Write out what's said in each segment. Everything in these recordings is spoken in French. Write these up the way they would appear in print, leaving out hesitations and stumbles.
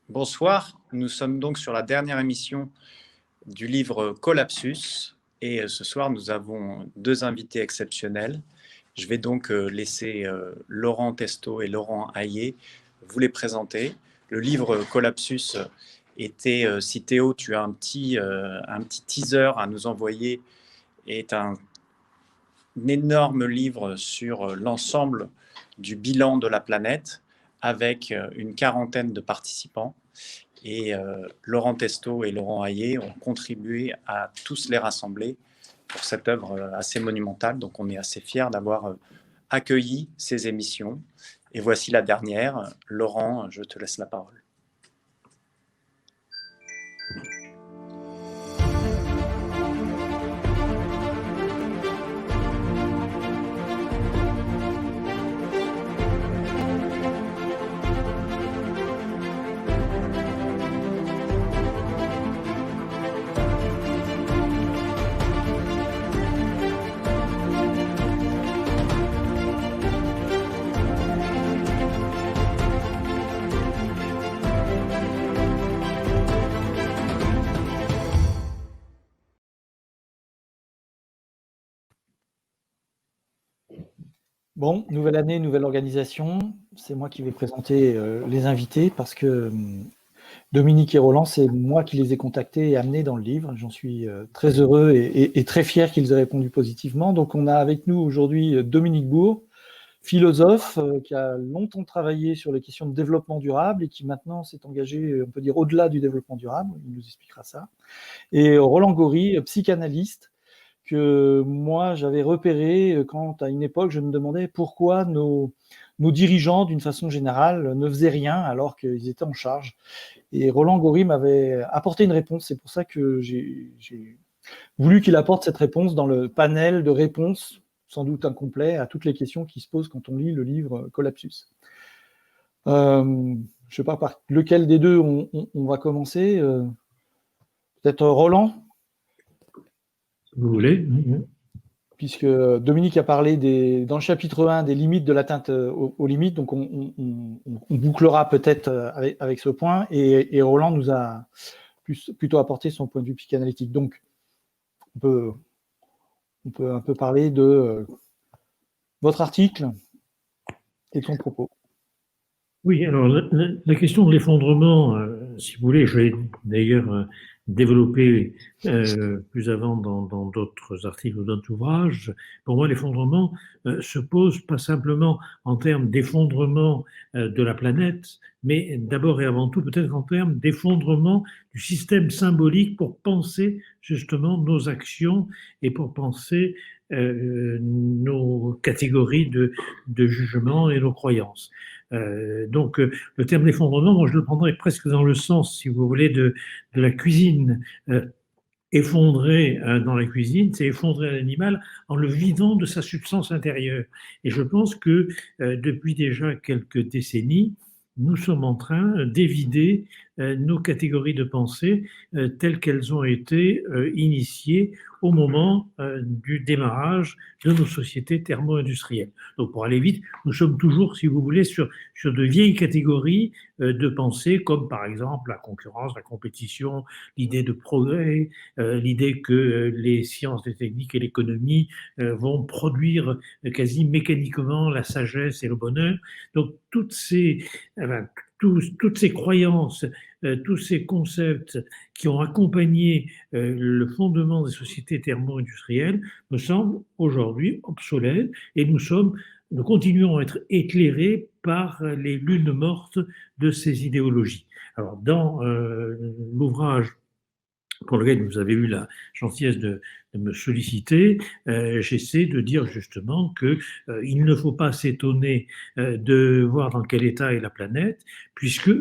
Bonsoir, nous sommes donc sur la dernière émission du livre Collapsus et ce soir nous avons deux invités exceptionnels. Je vais donc laisser Laurent Testo et Laurent Hayet vous les présenter. Le livre Collapsus était, si Théo tu as un petit teaser à nous envoyer, est un énorme livre sur l'ensemble du bilan de la planète avec une quarantaine de participants. Et Laurent Testo et Laurent Hayet ont contribué à tous les rassembler pour cette œuvre assez monumentale. Donc on est assez fiers d'avoir accueilli ces émissions. Et voici la dernière. Laurent, je te laisse la parole. Bon, nouvelle année, nouvelle organisation. C'est moi qui vais présenter les invités parce que Dominique et Roland, c'est moi qui les ai contactés et amenés dans le livre. J'en suis très heureux et très fier qu'ils aient répondu positivement. Donc, on a avec nous aujourd'hui Dominique Bourg, philosophe qui a longtemps travaillé sur les questions de développement durable et qui maintenant s'est engagé, on peut dire, au-delà du développement durable. Il nous expliquera ça. Et Roland Gori, psychanalyste, que moi j'avais repéré quand à une époque je me demandais pourquoi nos dirigeants d'une façon générale ne faisaient rien alors qu'ils étaient en charge. Et Roland Gori m'avait apporté une réponse, c'est pour ça que j'ai voulu qu'il apporte cette réponse dans le panel de réponses, sans doute incomplet, à toutes les questions qui se posent quand on lit le livre Collapsus. Je ne sais pas par lequel des deux on va commencer. Peut-être Roland ? Vous voulez? Puisque Dominique a parlé dans le chapitre 1 des limites de l'atteinte aux limites, donc on bouclera peut-être avec ce point, et Roland nous a plutôt apporté son point de vue psychanalytique. Donc, on peut un peu parler de votre article et de son propos. Oui, alors la question de l'effondrement, si vous voulez, je vais d'ailleurs développer plus avant dans d'autres articles ou d'autres ouvrages. Pour moi, l'effondrement se pose pas simplement en termes d'effondrement de la planète, mais d'abord et avant tout peut-être en termes d'effondrement du système symbolique pour penser justement nos actions et pour penser nos catégories de jugement et nos croyances. Donc, le terme d'effondrement, moi, je le prendrais presque dans le sens, si vous voulez, de la cuisine. Effondrer dans la cuisine, c'est effondrer un animal en le vidant de sa substance intérieure. Et je pense que depuis déjà quelques décennies, nous sommes en train d'évider nos catégories de pensée telles qu'elles ont été initiées au moment du démarrage de nos sociétés thermo-industrielles. Donc pour aller vite, nous sommes toujours, si vous voulez, sur de vieilles catégories de pensée, comme par exemple la concurrence, la compétition, l'idée de progrès, l'idée que les sciences, les techniques et l'économie vont produire quasi mécaniquement la sagesse et le bonheur. Donc toutes ces croyances, tous ces concepts qui ont accompagné le fondement des sociétés thermo-industrielles me semblent aujourd'hui obsolètes et nous continuons à être éclairés par les lunes mortes de ces idéologies. Alors, dans l'ouvrage pour lequel vous avez eu la gentillesse de me solliciter, j'essaie de dire justement qu'il ne faut pas s'étonner de voir dans quel état est la planète, puisque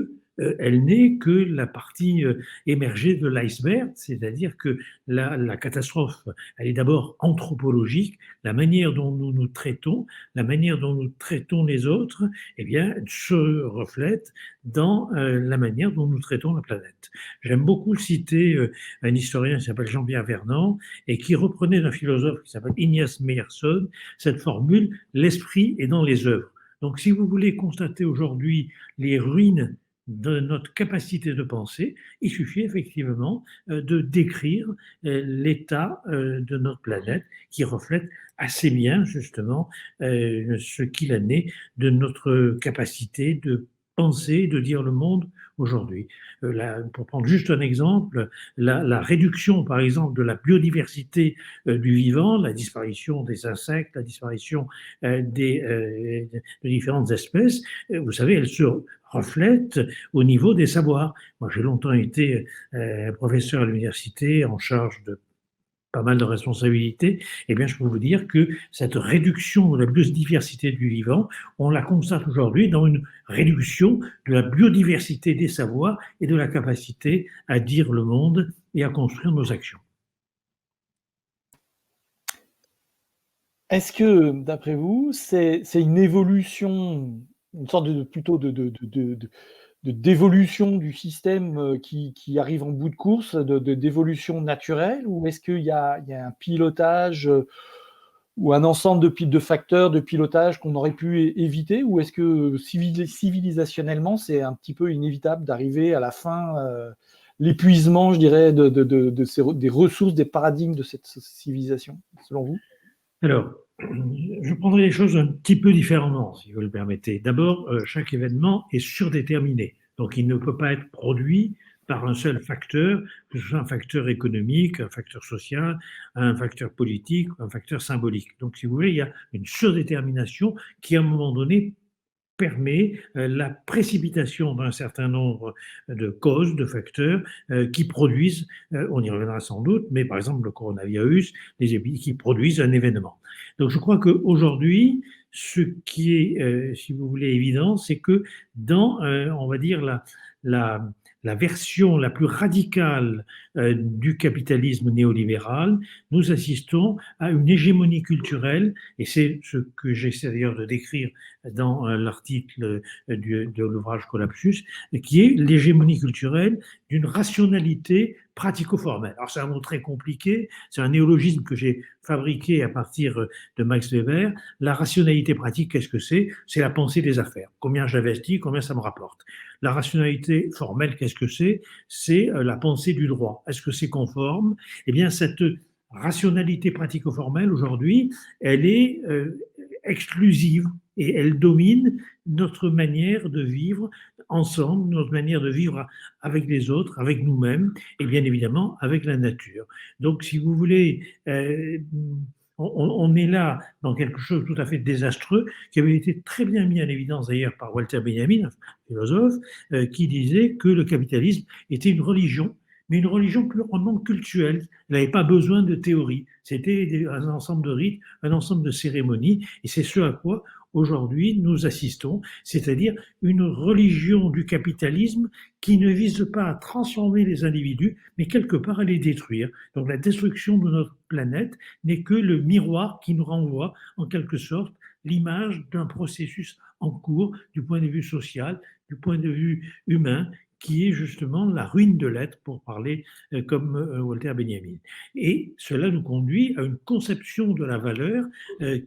elle n'est que la partie émergée de l'iceberg, c'est-à-dire que la catastrophe, elle est d'abord anthropologique, la manière dont nous nous traitons, la manière dont nous traitons les autres, eh bien, se reflète dans la manière dont nous traitons la planète. J'aime beaucoup citer un historien qui s'appelle Jean-Pierre Vernant et qui reprenait d'un philosophe qui s'appelle Ignace Meyerson cette formule « l'esprit est dans les œuvres ». Donc si vous voulez constater aujourd'hui les ruines de notre capacité de penser. Il suffit effectivement de décrire l'état de notre planète qui reflète assez bien justement ce qu'il en est de notre capacité de penser, de dire le monde aujourd'hui. Pour prendre juste un exemple, la réduction par exemple de la biodiversité du vivant, la disparition des insectes, la disparition de différentes espèces, vous savez, elle se reflète au niveau des savoirs. Moi, j'ai longtemps été professeur à l'université en charge de pas mal de responsabilités. Eh bien, je peux vous dire que cette réduction de la biodiversité du vivant, on la constate aujourd'hui dans une réduction de la biodiversité des savoirs et de la capacité à dire le monde et à construire nos actions. Est-ce que, d'après vous, c'est une évolution, une sorte plutôt d'évolution du système qui arrive en bout de course, d'évolution naturelle, ou est-ce qu'il y a un pilotage ou un ensemble de facteurs de pilotage qu'on aurait pu éviter, ou est-ce que civilisationnellement, c'est un petit peu inévitable d'arriver à la fin, l'épuisement, je dirais, des ressources, des paradigmes de cette civilisation, selon vous? Alors, je prendrai les choses un petit peu différemment, si vous le permettez. D'abord, chaque événement est surdéterminé. Donc, il ne peut pas être produit par un seul facteur, que ce soit un facteur économique, un facteur social, un facteur politique, un facteur symbolique. Donc, si vous voulez, il y a une surdétermination qui, à un moment donné, permet la précipitation d'un certain nombre de causes, de facteurs qui produisent, on y reviendra sans doute, mais par exemple le coronavirus, qui produisent un événement. Donc je crois qu'aujourd'hui, ce qui est, si vous voulez, évident, c'est que dans, on va dire, la version la plus radicale du capitalisme néolibéral, nous assistons à une hégémonie culturelle, et c'est ce que j'essaie d'ailleurs de décrire dans l'article de l'ouvrage Collapsus, qui est l'hégémonie culturelle d'une rationalité pratico-formelle. Alors c'est un mot très compliqué, c'est un néologisme que j'ai fabriqué à partir de Max Weber. La rationalité pratique, qu'est-ce que c'est? C'est la pensée des affaires. Combien j'investis, combien ça me rapporte. La rationalité formelle, qu'est-ce que c'est? C'est la pensée du droit. Est-ce que c'est conforme? Eh bien, cette rationalité pratico-formelle, aujourd'hui, elle est exclusive et elle domine notre manière de vivre ensemble, notre manière de vivre avec les autres, avec nous-mêmes et bien évidemment avec la nature. Donc, si vous voulez, on est là dans quelque chose de tout à fait désastreux, qui avait été très bien mis en évidence d'ailleurs par Walter Benjamin, un philosophe, qui disait que le capitalisme était une religion, mais une religion purement cultuelle. Elle n'avait pas besoin de théorie. C'était un ensemble de rites, un ensemble de cérémonies, et c'est ce à quoi aujourd'hui nous assistons, c'est-à-dire une religion du capitalisme qui ne vise pas à transformer les individus, mais quelque part à les détruire. Donc la destruction de notre planète n'est que le miroir qui nous renvoie en quelque sorte l'image d'un processus en cours du point de vue social, du point de vue humain, qui est justement la ruine de l'être, pour parler comme Walter Benjamin. Et cela nous conduit à une conception de la valeur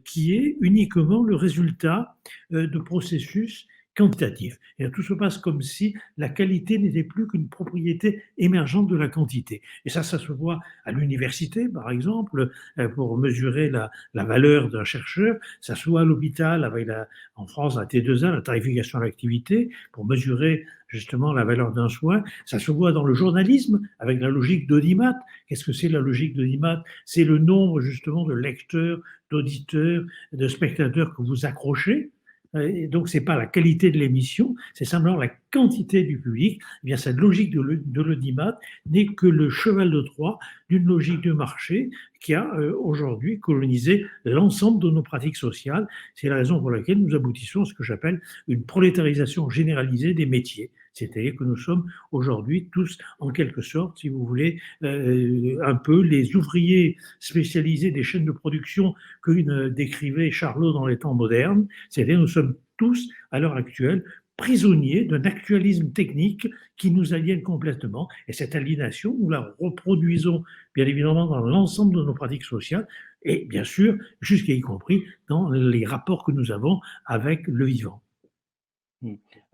qui est uniquement le résultat de processus quantitatif. Et tout se passe comme si la qualité n'était plus qu'une propriété émergente de la quantité. Et ça se voit à l'université, par exemple, pour mesurer la valeur d'un chercheur. Ça se voit à l'hôpital, avec en France, la T2A, la tarification à l'activité, pour mesurer justement la valeur d'un soin. Ça se voit dans le journalisme, avec la logique d'audimat. Qu'est-ce que c'est la logique d'audimat? C'est le nombre justement de lecteurs, d'auditeurs, de spectateurs que vous accrochez. Et donc, ce n'est pas la qualité de l'émission, c'est simplement la quantité du public. Eh bien, cette logique de l'audimat n'est que le cheval de Troie d'une logique de marché qui a aujourd'hui colonisé l'ensemble de nos pratiques sociales. C'est la raison pour laquelle nous aboutissons à ce que j'appelle une prolétarisation généralisée des métiers. C'est-à-dire que nous sommes aujourd'hui tous, en quelque sorte, si vous voulez, un peu les ouvriers spécialisés des chaînes de production que décrivait Charlot dans les temps modernes. C'est-à-dire nous sommes tous, à l'heure actuelle, prisonniers d'un actualisme technique qui nous aliène complètement. Et cette aliénation, nous la reproduisons bien évidemment dans l'ensemble de nos pratiques sociales et bien sûr, jusqu'à y compris dans les rapports que nous avons avec le vivant.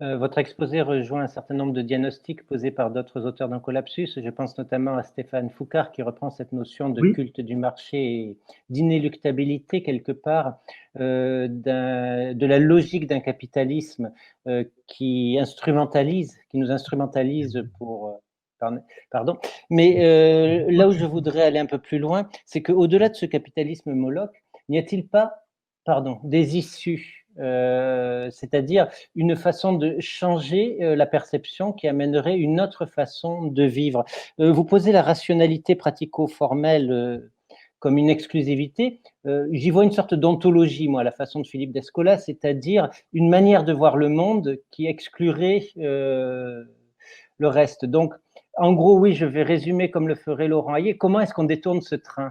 Votre exposé rejoint un certain nombre de diagnostics posés par d'autres auteurs d'un collapsus. Je pense notamment à Stéphane Foucart qui reprend cette notion de Oui. culte du marché et d'inéluctabilité quelque part de la logique d'un capitalisme qui nous instrumentalise pour... Pardon. Mais là où je voudrais aller un peu plus loin, c'est qu'au-delà de ce capitalisme Moloch, n'y a-t-il pas, des issues c'est-à-dire une façon de changer la perception qui amènerait une autre façon de vivre. Vous posez la rationalité pratico-formelle comme une exclusivité. J'y vois une sorte d'ontologie, moi, à la façon de Philippe d'Escola, c'est-à-dire une manière de voir le monde qui exclurait le reste. Donc, en gros, oui, je vais résumer comme le ferait Laurent Hayek. Comment est-ce qu'on détourne ce train ?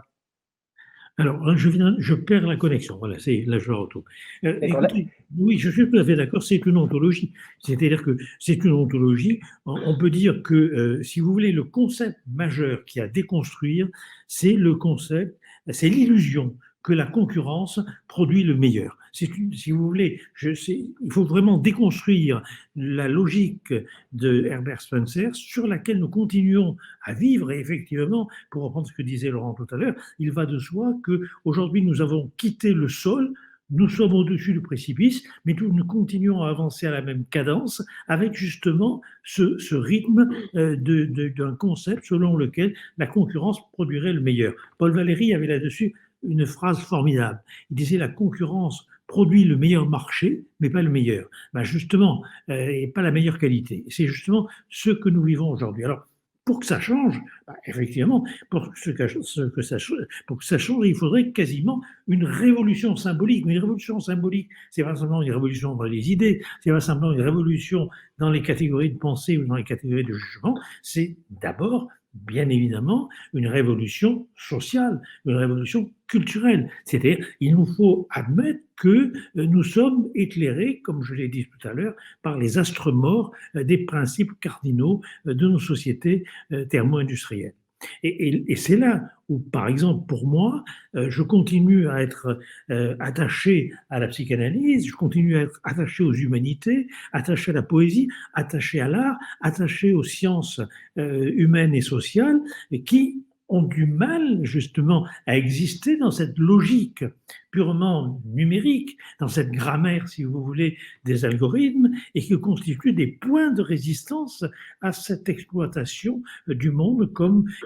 Alors, je perds la connexion. Voilà, là, je retourne. Écoutez, oui, je suis tout à fait d'accord, c'est une ontologie. C'est-à-dire que c'est une ontologie. On peut dire que, si vous voulez, le concept majeur qu'il y a à déconstruire, c'est le concept, c'est l'illusion que la concurrence produit le meilleur. Si vous voulez, il faut vraiment déconstruire la logique de Herbert Spencer sur laquelle nous continuons à vivre. Et effectivement, pour reprendre ce que disait Laurent tout à l'heure, il va de soi qu'aujourd'hui, nous avons quitté le sol, nous sommes au-dessus du précipice, mais nous continuons à avancer à la même cadence avec justement ce rythme d'un concept selon lequel la concurrence produirait le meilleur. Paul Valéry avait là-dessus une phrase formidable. Il disait la concurrence produit le meilleur marché, mais pas le meilleur. Ben justement, et pas la meilleure qualité. C'est justement ce que nous vivons aujourd'hui. Alors, pour que ça change, ben effectivement, pour que ça change, il faudrait quasiment une révolution symbolique. Mais une révolution symbolique, c'est pas simplement une révolution dans les idées, c'est pas simplement une révolution dans les catégories de pensée ou dans les catégories de jugement, c'est d'abord bien évidemment une révolution sociale, une révolution culturelle. C'est-à-dire, il nous faut admettre que nous sommes éclairés, comme je l'ai dit tout à l'heure, par les astres morts des principes cardinaux de nos sociétés thermo-industrielles. Et c'est là où, par exemple, pour moi, je continue à être attaché à la psychanalyse, je continue à être attaché aux humanités, attaché à la poésie, attaché à l'art, attaché aux sciences humaines et sociales, qui ont du mal justement à exister dans cette logique purement numérique, dans cette grammaire, si vous voulez, des algorithmes, et qui constituent des points de résistance à cette exploitation du monde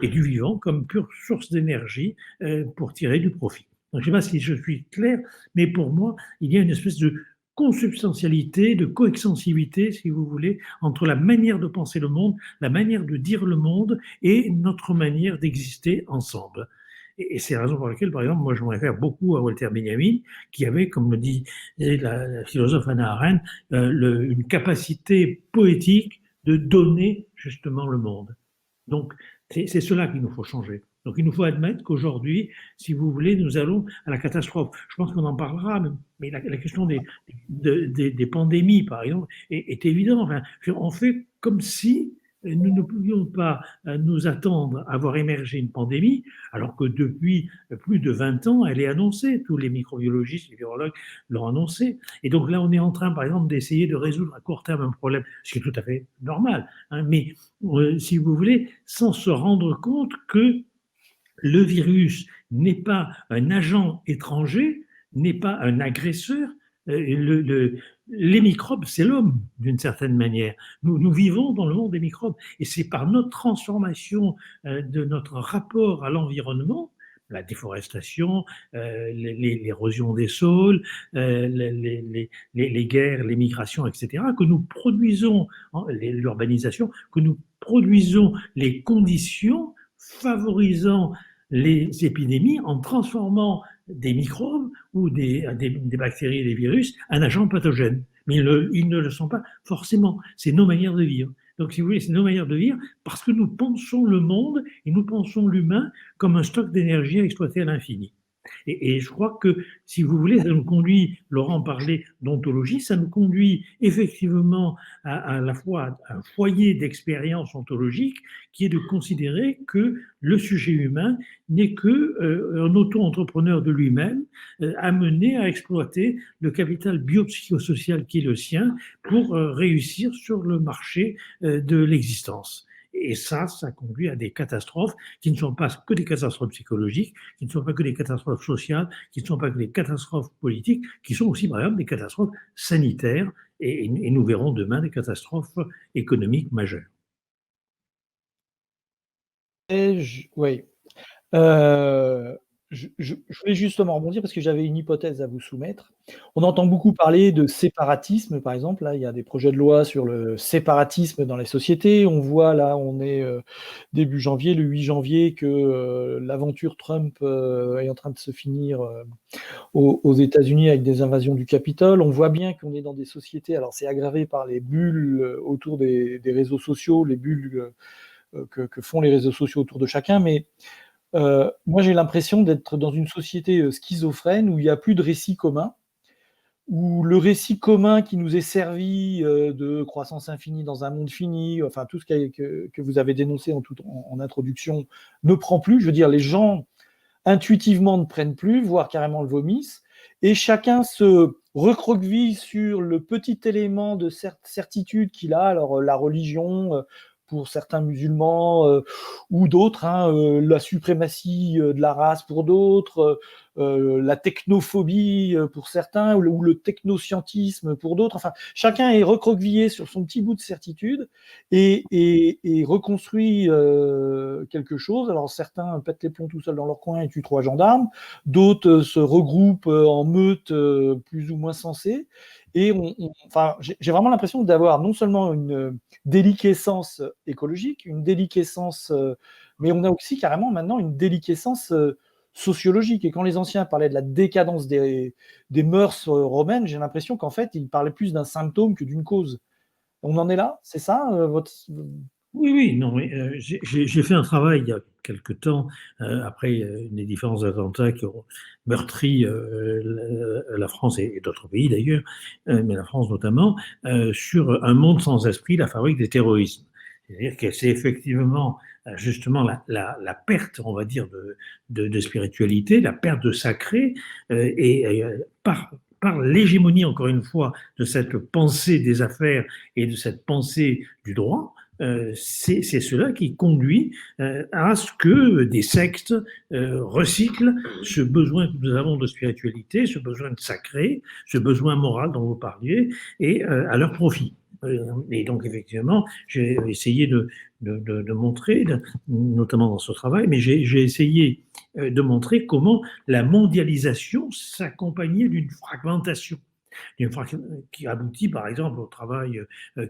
et du vivant comme pure source d'énergie pour tirer du profit. Donc, je ne sais pas si je suis clair, mais pour moi, il y a une espèce de consubstantialité, de coextensivité, si vous voulez, entre la manière de penser le monde, la manière de dire le monde et notre manière d'exister ensemble. Et c'est la raison pour laquelle, par exemple, moi, je me réfère beaucoup à Walter Benjamin, qui avait, comme le dit la philosophe Hannah Arendt, une capacité poétique de donner justement le monde. Donc, c'est cela qu'il nous faut changer. Donc, il nous faut admettre qu'aujourd'hui, si vous voulez, nous allons à la catastrophe. Je pense qu'on en parlera, mais la question des pandémies, par exemple, est évidente. Enfin, on fait comme si nous ne pouvions pas nous attendre à voir émerger une pandémie, alors que depuis plus de 20 ans, elle est annoncée. Tous les microbiologistes, les virologues l'ont annoncé. Et donc là, on est en train, par exemple, d'essayer de résoudre à court terme un problème, ce qui est tout à fait normal. Hein, mais si vous voulez, sans se rendre compte que le virus n'est pas un agent étranger, n'est pas un agresseur. Les microbes, c'est l'homme, d'une certaine manière. Nous vivons dans le monde des microbes. Et c'est par notre transformation de notre rapport à l'environnement, la déforestation, l'érosion des sols, les guerres, les migrations, etc., que nous produisons, l'urbanisation, que nous produisons les conditions favorisant les épidémies en transformant des microbes ou des bactéries et des virus en agents pathogènes. Mais ils ne le sont pas forcément. C'est nos manières de vivre. Donc, si vous voulez, c'est nos manières de vivre parce que nous pensons le monde et nous pensons l'humain comme un stock d'énergie à exploiter à l'infini. Et je crois que, si vous voulez, ça nous conduit, Laurent parlait d'ontologie, ça nous conduit effectivement à la fois à un foyer d'expérience ontologique qui est de considérer que le sujet humain n'est qu'un auto-entrepreneur de lui-même, amené à exploiter le capital biopsychosocial qui est le sien pour réussir sur le marché de l'existence. Et ça conduit à des catastrophes qui ne sont pas que des catastrophes psychologiques, qui ne sont pas que des catastrophes sociales, qui ne sont pas que des catastrophes politiques, qui sont aussi, par exemple, des catastrophes sanitaires. Et nous verrons demain des catastrophes économiques majeures. Oui. Je voulais justement rebondir parce que j'avais une hypothèse à vous soumettre. On entend beaucoup parler de séparatisme, par exemple. Là, il y a des projets de loi sur le séparatisme dans les sociétés. On voit là, on est début janvier, le 8 janvier, que l'aventure Trump est en train de se finir aux États-Unis avec des invasions du Capitole. On voit bien qu'on est dans des sociétés. Alors, c'est aggravé par les bulles autour des réseaux sociaux, les bulles que font les réseaux sociaux autour de chacun, mais moi j'ai l'impression d'être dans une société schizophrène où il n'y a plus de récit commun, où le récit commun qui nous est servi de croissance infinie dans un monde fini, enfin tout ce que vous avez dénoncé en introduction, ne prend plus. Je veux dire, les gens intuitivement ne prennent plus, voire carrément le vomissent, et chacun se recroqueville sur le petit élément de certitude qu'il a, alors la religion, pour certains musulmans ou d'autres, la suprématie de la race pour d'autres, la technophobie pour certains, ou le technoscientisme pour d'autres. Enfin, chacun est recroquevillé sur son petit bout de certitude et reconstruit quelque chose. Alors certains pètent les plombs tout seuls dans leur coin et tuent 3 gendarmes, d'autres se regroupent en meute plus ou moins sensées. Et enfin, j'ai vraiment l'impression d'avoir non seulement une déliquescence écologique, une déliquescence, mais on a aussi carrément maintenant une déliquescence sociologique. Et quand les anciens parlaient de la décadence des mœurs romaines, j'ai l'impression qu'en fait, ils parlaient plus d'un symptôme que d'une cause. On en est là, c'est ça votre... Oui, non, j'ai fait un travail il y a quelque temps, après les différents attentats qui ont meurtri la France et d'autres pays d'ailleurs, mais la France notamment, sur un monde sans esprit, la fabrique des terrorismes. C'est-à-dire que c'est effectivement justement la perte, on va dire, de spiritualité, la perte de sacré, et par l'hégémonie, encore une fois, de cette pensée des affaires et de cette pensée du droit, c'est cela qui conduit à ce que des sectes recyclent ce besoin que nous avons de spiritualité, ce besoin de sacré, ce besoin moral dont vous parliez, et à leur profit. Et donc, effectivement, j'ai essayé de montrer, notamment dans ce travail, mais j'ai essayé de montrer comment la mondialisation s'accompagnait d'une fragmentation qui aboutit par exemple au travail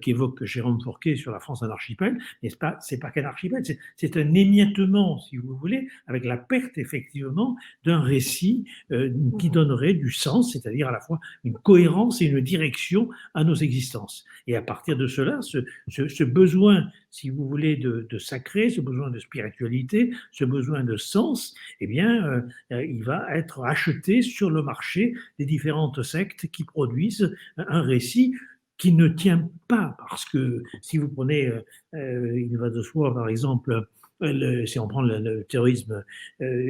qu'évoque Jérôme Fourquet sur la France en archipel. Mais c'est pas qu'un archipel, c'est un émiettement, si vous voulez, avec la perte effectivement d'un récit qui donnerait du sens, c'est-à-dire à la fois une cohérence et une direction à nos existences. Et à partir de cela, ce besoin, si vous voulez, de sacré, ce besoin de spiritualité, ce besoin de sens, eh bien, il va être acheté sur le marché des différentes sectes qui produisent un récit qui ne tient pas, parce que si vous prenez, il va de soi, par exemple, si on prend le terrorisme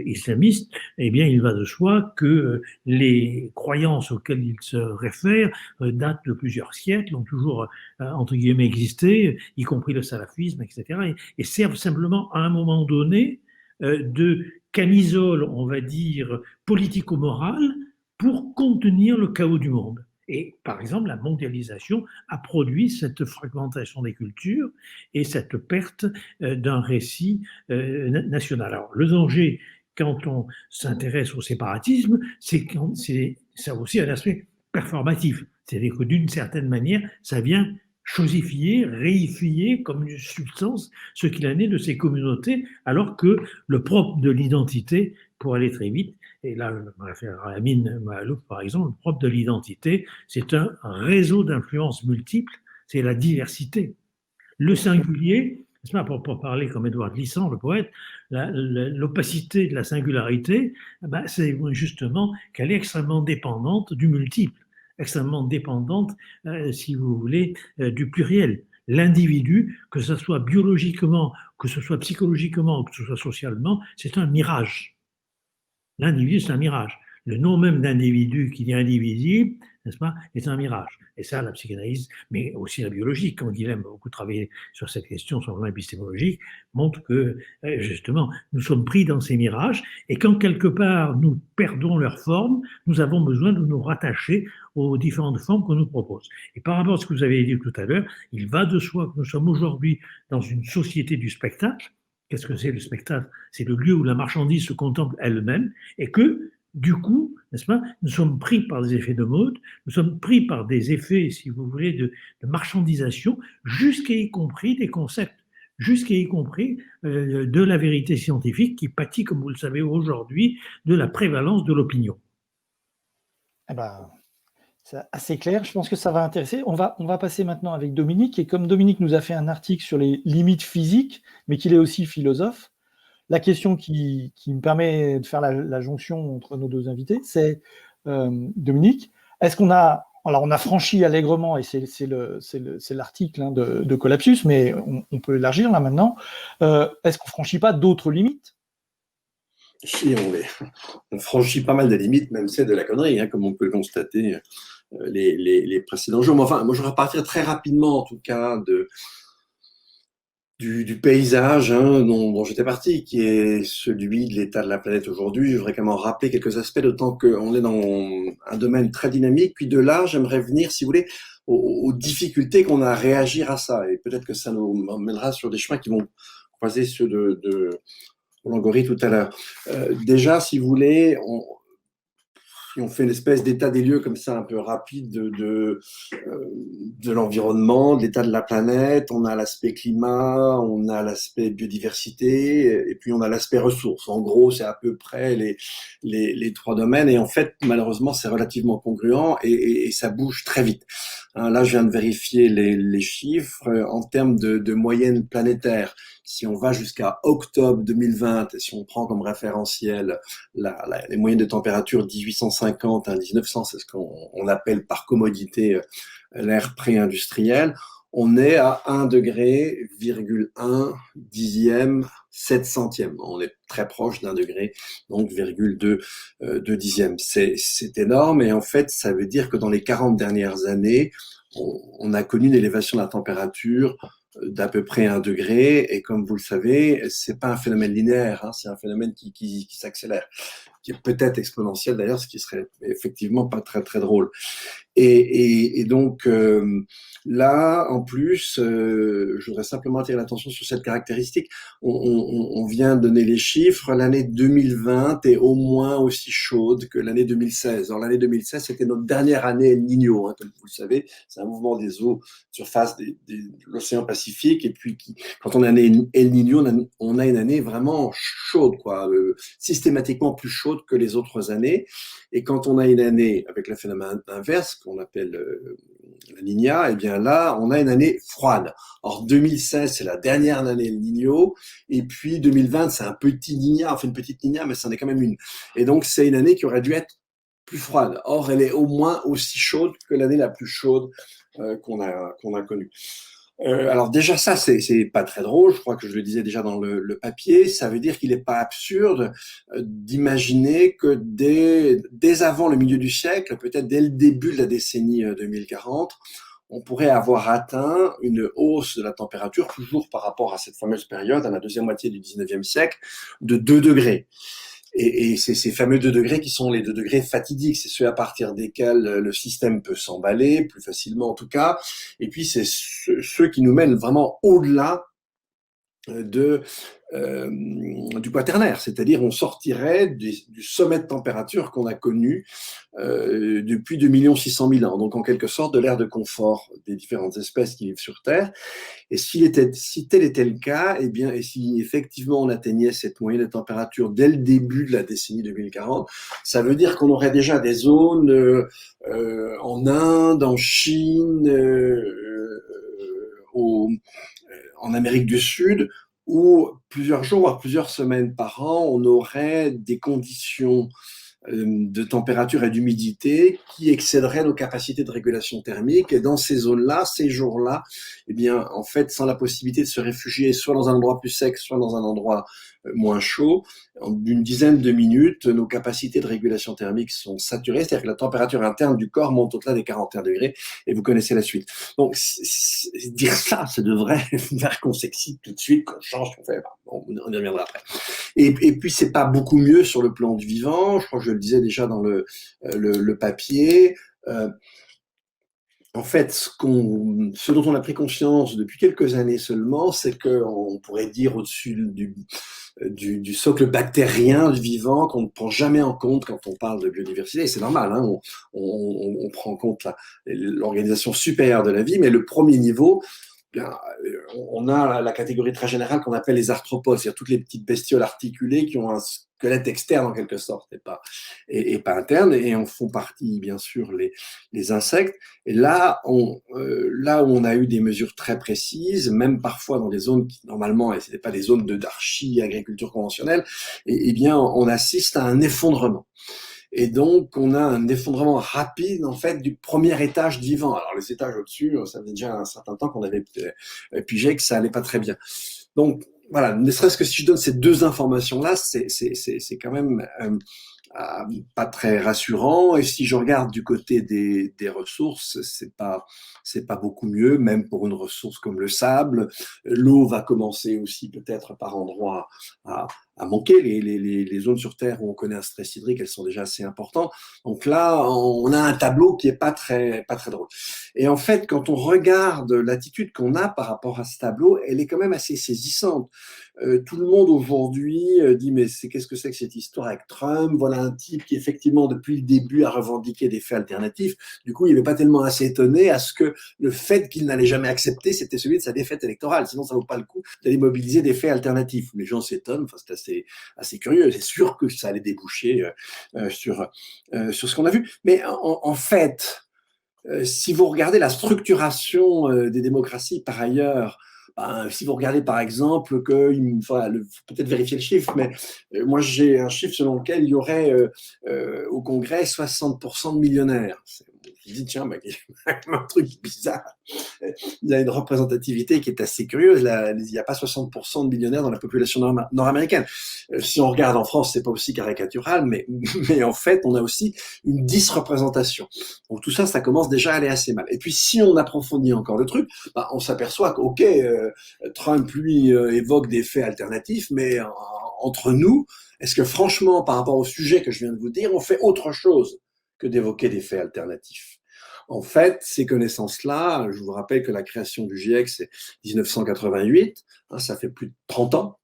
islamiste, eh bien, il va de soi que les croyances auxquelles il se réfère datent de plusieurs siècles, ont toujours, entre guillemets, existé, y compris le salafisme, etc., et servent simplement à un moment donné de camisole, on va dire, politico-morale pour contenir le chaos du monde. Et par exemple, la mondialisation a produit cette fragmentation des cultures et cette perte d'un récit national. Alors, le danger, quand on s'intéresse au séparatisme, ça a aussi un aspect performatif. C'est-à-dire que d'une certaine manière, ça vient chosifier, réifier comme une substance ce qu'il en est de ces communautés, alors que le propre de l'identité, pour aller très vite, et là je me réfère à Amin Maalouf par exemple, le propre de l'identité, c'est un réseau d'influences multiples, c'est la diversité. Le singulier, n'est-ce pas, pour parler comme Édouard Glissant, le poète, l'opacité de la singularité, c'est justement qu'elle est extrêmement dépendante du multiple, extrêmement dépendante, si vous voulez, du pluriel. L'individu, que ce soit biologiquement, que ce soit psychologiquement, que ce soit socialement, c'est un mirage. L'individu, c'est un mirage. Le nom même d'individu qui est indivisible, n'est-ce pas, est un mirage. Et ça, la psychanalyse, mais aussi la biologie, comme Guilhem a beaucoup travaillé sur cette question, sur le plan épistémologique, montre que, justement, nous sommes pris dans ces mirages, et quand quelque part nous perdons leur forme, nous avons besoin de nous rattacher aux différentes formes qu'on nous propose. Et par rapport à ce que vous avez dit tout à l'heure, il va de soi que nous sommes aujourd'hui dans une société du spectacle. Qu'est-ce que c'est le spectacle? C'est le lieu où la marchandise se contemple elle-même, et que, du coup, n'est-ce pas, nous sommes pris par des effets de mode, nous sommes pris par des effets, si vous voulez, de marchandisation, jusqu'à y compris des concepts, jusqu'à y compris de la vérité scientifique qui pâtit, comme vous le savez aujourd'hui, de la prévalence de l'opinion. Eh ben, c'est assez clair, je pense que ça va intéresser. On va passer maintenant avec Dominique, et comme Dominique nous a fait un article sur les limites physiques, mais qu'il est aussi philosophe, la question qui me permet de faire la jonction entre nos deux invités, c'est, Dominique, est-ce qu'on a, alors on a franchi allègrement, et c'est l'article de Collapsus, mais on peut élargir là maintenant, est-ce qu'on ne franchit pas d'autres limites? Si, on franchit pas mal de limites, même celles de la connerie, hein, comme on peut le constater les précédents jours. Mais enfin, moi je vais repartir très rapidement, en tout cas, du paysage dont j'étais parti, qui est celui de l'état de la planète aujourd'hui. Je voudrais quand même rappeler quelques aspects, d'autant qu'on est dans un domaine très dynamique. Puis de là, j'aimerais venir, si vous voulez, aux difficultés qu'on a à réagir à ça. Et peut-être que ça nous mènera sur des chemins qui vont croiser ceux de Roland Gori tout à l'heure. Déjà, si vous voulez, on fait une espèce d'état des lieux comme ça un peu rapide de l'environnement, de l'état de la planète. On a l'aspect climat, on a l'aspect biodiversité, et puis on a l'aspect ressources. En gros, c'est à peu près les trois domaines. Et en fait, malheureusement, c'est relativement congruent et ça bouge très vite. Là, je viens de vérifier les chiffres en termes de moyenne planétaire. Si on va jusqu'à octobre 2020, et si on prend comme référentiel les moyennes de température 1850 à 1900, c'est ce qu'on appelle par commodité l'ère pré-industrielle, on est à 1,1 degré, 7 centième. On est très proche d'1 degré, donc 0,2 dixième. C'est énorme, et en fait, ça veut dire que dans les 40 dernières années, on a connu une élévation de la température d'à peu près 1 degré, et comme vous le savez, c'est pas un phénomène linéaire, c'est un phénomène qui s'accélère, qui est peut-être exponentiel d'ailleurs, ce qui serait effectivement pas très très drôle. Et donc là, en plus, je voudrais simplement attirer l'attention sur cette caractéristique. On vient de donner les chiffres. L'année 2020 est au moins aussi chaude que l'année 2016. Alors l'année 2016, c'était notre dernière année El Niño, comme vous le savez. C'est un mouvement des eaux surface de l'océan Pacifique. Et puis, quand on a une année El Niño, on a une année vraiment chaude, quoi, systématiquement plus chaude que les autres années. Et quand on a une année avec le phénomène inverse, qu'on appelle la Niña, eh bien là, on a une année froide. Or, 2016, c'est la dernière année El Niño, et puis 2020, c'est un petit Niña, enfin une petite Niña, mais c'en est quand même une. Et donc, c'est une année qui aurait dû être plus froide. Or, elle est au moins aussi chaude que l'année la plus chaude qu'on a connue. Alors déjà ça, c'est pas très drôle, je crois que je le disais déjà dans le papier. Ça veut dire qu'il n'est pas absurde d'imaginer que dès avant le milieu du siècle, peut-être dès le début de la décennie 2040, on pourrait avoir atteint une hausse de la température, toujours par rapport à cette fameuse période, à la deuxième moitié du 19e siècle, de 2 degrés. Et c'est ces fameux 2 degrés qui sont les 2 degrés fatidiques, c'est ceux à partir desquels le système peut s'emballer, plus facilement en tout cas, et puis c'est ceux qui nous mènent vraiment au-delà du quaternaire, c'est-à-dire on sortirait du sommet de température qu'on a connu depuis 2 600 000 ans, donc en quelque sorte de l'ère de confort des différentes espèces qui vivent sur Terre. Et si tel était le cas, eh bien, et si effectivement on atteignait cette moyenne de température dès le début de la décennie 2040, ça veut dire qu'on aurait déjà des zones en Inde, en Chine, en Amérique du Sud, où plusieurs jours, voire plusieurs semaines par an, on aurait des conditions de température et d'humidité qui excéderaient nos capacités de régulation thermique. Et dans ces zones-là, ces jours-là, eh bien, en fait, sans la possibilité de se réfugier soit dans un endroit plus sec, soit dans un endroit moins chaud, en d'une dizaine de minutes, nos capacités de régulation thermique sont saturées, c'est-à-dire que la température interne du corps monte au-delà des 41 degrés, et vous connaissez la suite. Donc, dire ça devrait faire qu'on s'excite tout de suite, qu'on change, qu'on fait, on y reviendra après. Et puis, c'est pas beaucoup mieux sur le plan du vivant, je crois que je le disais déjà dans le papier. En fait, ce dont on a pris conscience depuis quelques années seulement, c'est qu'on pourrait dire au-dessus du socle bactérien du vivant qu'on ne prend jamais en compte quand on parle de biodiversité. Et c'est normal, hein, on prend en compte l'organisation supérieure de la vie, mais le premier niveau, bien, on a la catégorie très générale qu'on appelle les arthropodes, c'est-à-dire toutes les petites bestioles articulées qui ont un squelette externe en quelque sorte et pas interne, et en font partie bien sûr les insectes. Et là, là où on a eu des mesures très précises, même parfois dans des zones qui normalement, et c'était pas des zones d'archi-agriculture conventionnelle, et bien on assiste à un effondrement. Et donc, on a un effondrement rapide, en fait, du premier étage du vivant. Alors, les étages au-dessus, ça faisait déjà un certain temps qu'on avait pigé que ça allait pas très bien. Donc, voilà, ne serait-ce que si je donne ces deux informations-là, c'est quand même pas très rassurant. Et si je regarde du côté des ressources, c'est pas beaucoup mieux, même pour une ressource comme le sable. L'eau va commencer aussi peut-être par endroits à manquer. Les zones sur Terre où on connaît un stress hydrique, elles sont déjà assez importantes. Donc là, on a un tableau qui est pas très drôle. Et en fait, quand on regarde l'attitude qu'on a par rapport à ce tableau, elle est quand même assez saisissante. Tout le monde aujourd'hui dit mais qu'est-ce que c'est que cette histoire avec Trump? Voilà un type qui effectivement depuis le début a revendiqué des faits alternatifs. Du coup, il n'est pas tellement assez étonné à ce que le fait qu'il n'allait jamais accepter, c'était celui de sa défaite électorale. Sinon, ça vaut pas le coup d'aller mobiliser des faits alternatifs. Les gens s'étonnent. Enfin, c'est assez curieux. C'est sûr que ça allait déboucher sur ce qu'on a vu. Mais en fait, si vous regardez la structuration des démocraties par ailleurs, si vous regardez par exemple il faut peut-être vérifier le chiffre, mais moi j'ai un chiffre selon lequel il y aurait au Congrès 60% de millionnaires. Je dis tiens, il y a un truc bizarre. Il y a une représentativité qui est assez curieuse. Il n'y a pas 60% de millionnaires dans la population nord-américaine. Si on regarde en France, c'est pas aussi caricatural, mais en fait, on a aussi une disreprésentation. Donc tout ça, ça commence déjà à aller assez mal. Et puis si on approfondit encore le truc, on s'aperçoit qu'ok, Trump lui évoque des faits alternatifs, mais entre nous, est-ce que franchement, par rapport au sujet que je viens de vous dire, on fait autre chose que d'évoquer des faits alternatifs? En fait, ces connaissances-là, je vous rappelle que la création du GIEC, c'est 1988, ça fait plus de 30 ans.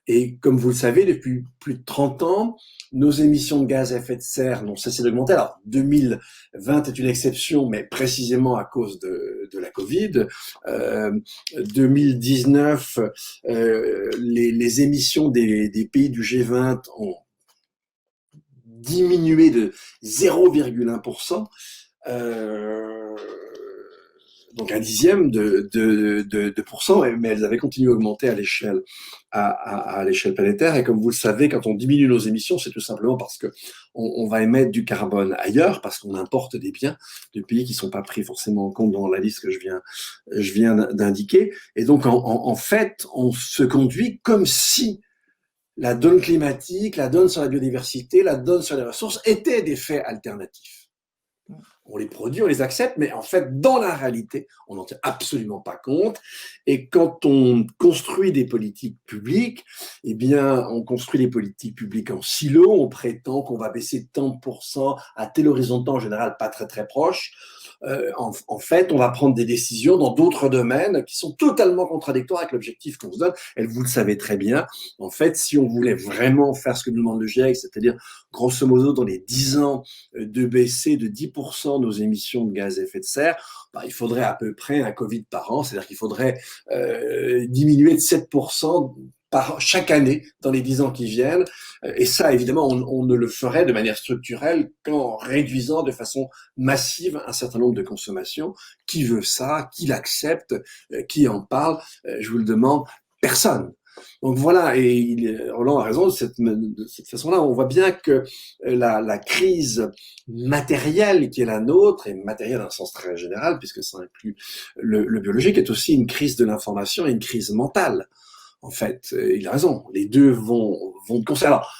Et comme vous le savez, depuis plus de 30 ans, nos émissions de gaz à effet de serre n'ont cessé d'augmenter. Alors, 2020 est une exception, mais précisément à cause de la Covid. 2019, les émissions des pays du G20 ont diminué de 0,1%. Donc un dixième de pourcent, mais elles avaient continué à augmenter à l'échelle planétaire. Et comme vous le savez, quand on diminue nos émissions, c'est tout simplement parce que on va émettre du carbone ailleurs, parce qu'on importe des biens de pays qui sont pas pris forcément en compte dans la liste que je viens d'indiquer. Et donc en fait, on se conduit comme si la donne climatique, la donne sur la biodiversité, la donne sur les ressources étaient des faits alternatifs. On les produit, on les accepte, mais en fait, dans la réalité, on n'en tient absolument pas compte. Et quand on construit des politiques publiques, eh bien, on construit les politiques publiques en silo, on prétend qu'on va baisser de tant de pourcents à tel horizon de temps, en général pas très très proche. En fait, on va prendre des décisions dans d'autres domaines qui sont totalement contradictoires avec l'objectif qu'on se donne. Et vous le savez très bien. En fait, si on voulait vraiment faire ce que nous demande le GIEC, c'est-à-dire grosso modo dans les 10 ans de baisser de 10% nos émissions de gaz à effet de serre, il faudrait à peu près un Covid par an, c'est-à-dire qu'il faudrait diminuer de 7% par chaque année dans les 10 ans qui viennent. Et ça, évidemment, on ne le ferait de manière structurelle qu'en réduisant de façon massive un certain nombre de consommations. Qui veut ça? Qui l'accepte? Qui en parle? Je vous le demande, personne. Donc voilà, et Roland a raison, de cette façon-là, on voit bien que la crise matérielle qui est la nôtre, et matérielle dans un sens très général, puisque ça inclut le biologique, est aussi une crise de l'information et une crise mentale. En fait, il a raison, les deux vont de concert. Alors,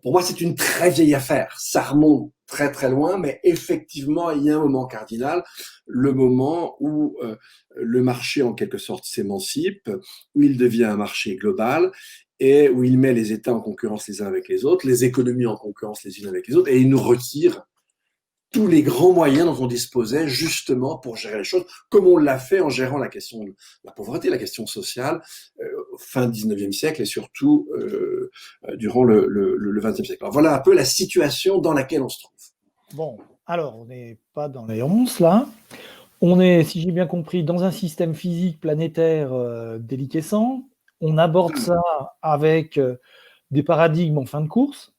pour moi, c'est une très vieille affaire, ça remonte très très loin, mais effectivement, il y a un moment cardinal, le moment où le marché, en quelque sorte, s'émancipe, où il devient un marché global et où il met les États en concurrence les uns avec les autres, les économies en concurrence les unes avec les autres, et il nous retire tous les grands moyens dont on disposait justement pour gérer les choses, comme on l'a fait en gérant la question de la pauvreté, la question sociale, fin 19e siècle et surtout durant le 20e siècle. Alors voilà un peu la situation dans laquelle on se trouve. Bon, alors, on n'est pas dans les ronces, là. On est, si j'ai bien compris, dans un système physique planétaire déliquescent. On aborde ça avec des paradigmes en fin de course,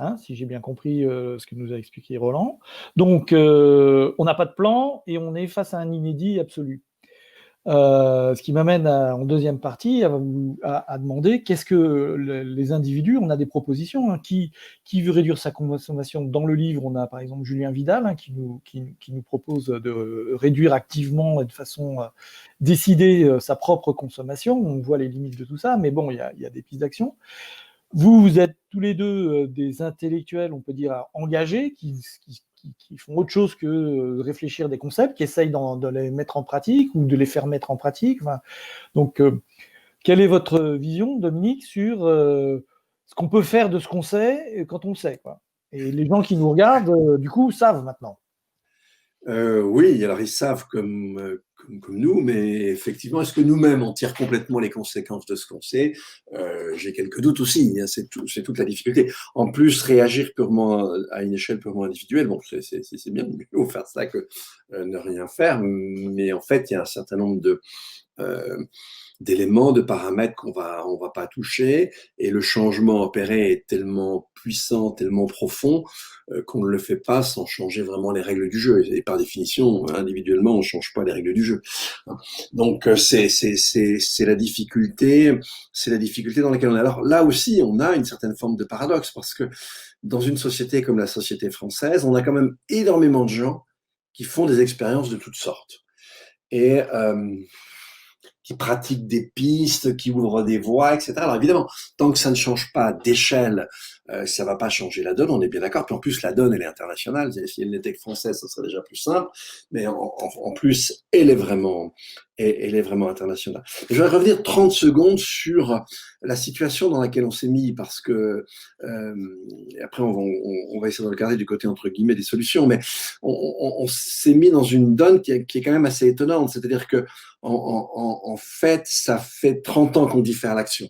hein, si j'ai bien compris ce que nous a expliqué Roland. Donc, on n'a pas de plan et on est face à un inédit absolu. Ce qui m'amène en deuxième partie à demander qu'est-ce que les individus, on a des propositions, hein, qui veut réduire sa consommation. Dans le livre, on a par exemple Julien Vidal, hein, qui nous propose de réduire activement et de façon décidée sa propre consommation. On voit les limites de tout ça, mais bon, il y a des pistes d'action. Vous êtes tous les deux des intellectuels, on peut dire, engagés, qui font autre chose que réfléchir des concepts, qui essayent de les mettre en pratique ou de les faire mettre en pratique. Enfin, donc, quelle est votre vision, Dominique, sur ce qu'on peut faire de ce qu'on sait quand on le sait, quoi? Et les gens qui nous regardent, du coup, savent maintenant. Oui, alors ils savent comme nous, mais effectivement, est-ce que nous-mêmes on tire complètement les conséquences de ce qu'on sait? J'ai quelques doutes aussi, hein, c'est toute la difficulté. En plus, réagir purement à une échelle purement individuelle, bon, c'est bien, mieux vaut faire ça que ne rien faire, mais en fait, il y a un certain nombre euh, d'éléments, de paramètres on va pas toucher, et le changement opéré est tellement puissant, tellement profond, qu'on ne le fait pas sans changer vraiment les règles du jeu. Et par définition, individuellement, on change pas les règles du jeu. Donc c'est la difficulté dans laquelle on est. Alors là aussi, on a une certaine forme de paradoxe, parce que dans une société comme la société française, on a quand même énormément de gens qui font des expériences de toutes sortes. Et qui pratiquent des pistes, qui ouvrent des voies, etc. Alors évidemment, tant que ça ne change pas d'échelle, ça va pas changer la donne, on est bien d'accord. Puis en plus, la donne, elle est internationale. Si elle n'était que française, ça serait déjà plus simple. Mais en plus, elle est vraiment internationale. Et je vais revenir 30 secondes sur la situation dans laquelle on s'est mis, parce que après on va essayer de regarder du côté entre guillemets des solutions, mais on s'est mis dans une donne qui est quand même assez étonnante. C'est-à-dire que en fait, ça fait 30 ans qu'on diffère l'action.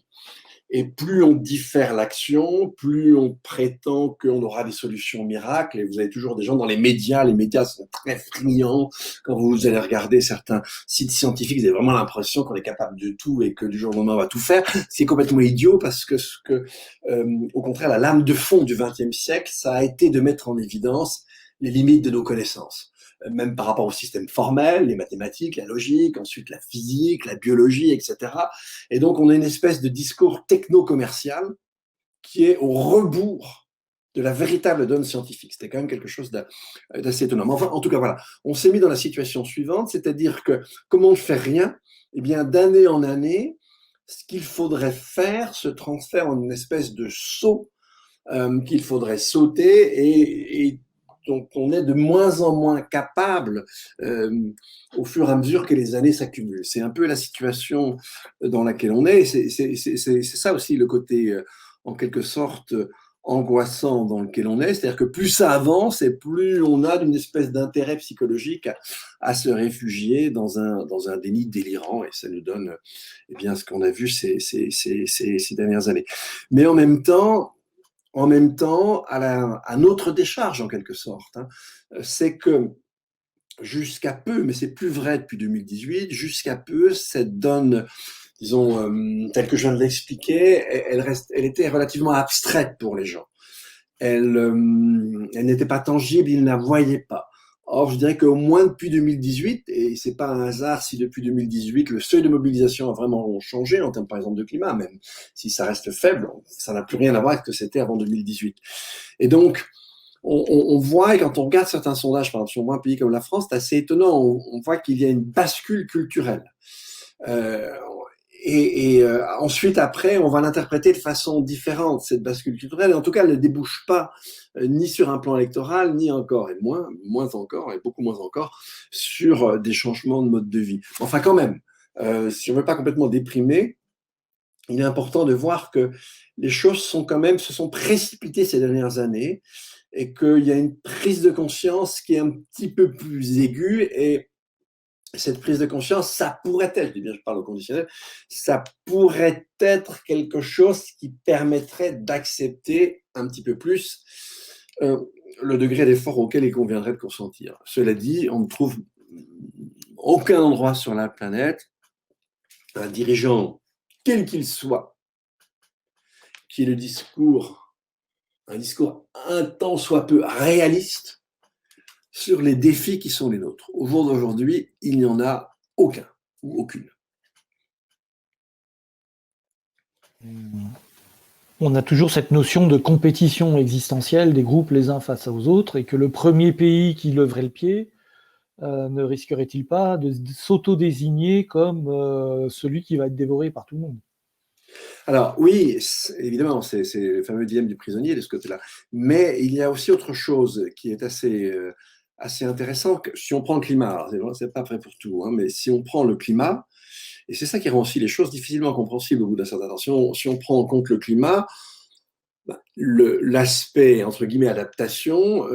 Et plus on diffère l'action, plus on prétend qu'on aura des solutions miracles. Et vous avez toujours des gens dans les médias sont très friands. Quand vous allez regarder certains sites scientifiques, vous avez vraiment l'impression qu'on est capable de tout et que du jour au lendemain on va tout faire. C'est complètement idiot, parce que au contraire, la lame de fond du XXe siècle, ça a été de mettre en évidence les limites de nos connaissances. Même par rapport au système formel, les mathématiques, la logique, ensuite la physique, la biologie, etc. Et donc, on a une espèce de discours techno-commercial qui est au rebours de la véritable donne scientifique. C'était quand même quelque chose d'assez étonnant. Mais enfin, en tout cas, voilà, on s'est mis dans la situation suivante, c'est-à-dire que, comme on ne fait rien, eh bien, d'année en année, ce qu'il faudrait faire se transfère en une espèce de saut qu'il faudrait sauter, et donc on est de moins en moins capable au fur et à mesure que les années s'accumulent. C'est un peu la situation dans laquelle on est. C'est ça aussi le côté, en quelque sorte, angoissant dans lequel on est. C'est-à-dire que plus ça avance et plus on a une espèce d'intérêt psychologique à se réfugier dans un déni délirant. Et ça nous donne eh bien, ce qu'on a vu ces dernières années. Mais en même temps, à notre décharge, en quelque sorte, hein, c'est que jusqu'à peu, mais c'est plus vrai depuis 2018, jusqu'à peu, cette donne disons, telle que je viens de l'expliquer, elle était relativement abstraite pour les gens. Elle n'était pas tangible, ils ne la voyaient pas. Or, je dirais qu'au moins depuis 2018, et c'est pas un hasard si depuis 2018 le seuil de mobilisation a vraiment changé en termes par exemple de climat, même si ça reste faible, ça n'a plus rien à voir avec ce que c'était avant 2018. Et donc, on voit, et quand on regarde certains sondages, par exemple, si on voit un pays comme la France, c'est assez étonnant, on voit qu'il y a une bascule culturelle. Ensuite, après, on va l'interpréter de façon différente, cette bascule culturelle. Et en tout cas, elle ne débouche pas ni sur un plan électoral, ni encore, et moins encore, et beaucoup moins encore, sur des changements de mode de vie. Enfin, quand même, si on ne veut pas complètement déprimer, il est important de voir que les choses se sont précipitées ces dernières années, et qu'il y a une prise de conscience qui est un petit peu plus aiguë, et cette prise de conscience, ça pourrait être, je dis bien, je parle au conditionnel, ça pourrait être quelque chose qui permettrait d'accepter un petit peu plus le degré d'effort auquel il conviendrait de consentir. Cela dit, on ne trouve aucun endroit sur la planète un dirigeant, quel qu'il soit, qui ait un discours un tant soit peu réaliste sur les défis qui sont les nôtres. Au jour d'aujourd'hui, il n'y en a aucun ou aucune. On a toujours cette notion de compétition existentielle des groupes les uns face aux autres, et que le premier pays qui leverait le pied ne risquerait-il pas de s'auto-désigner comme celui qui va être dévoré par tout le monde? Alors oui, évidemment, c'est le fameux dilemme du prisonnier de ce côté-là. Mais il y a aussi autre chose qui est assez intéressant. Si on prend le climat, alors c'est pas vrai pour tout, hein, mais si on prend le climat, et c'est ça qui rend aussi les choses difficilement compréhensibles au bout d'un certain temps. Si on prend en compte le climat, l'aspect, entre guillemets, adaptation,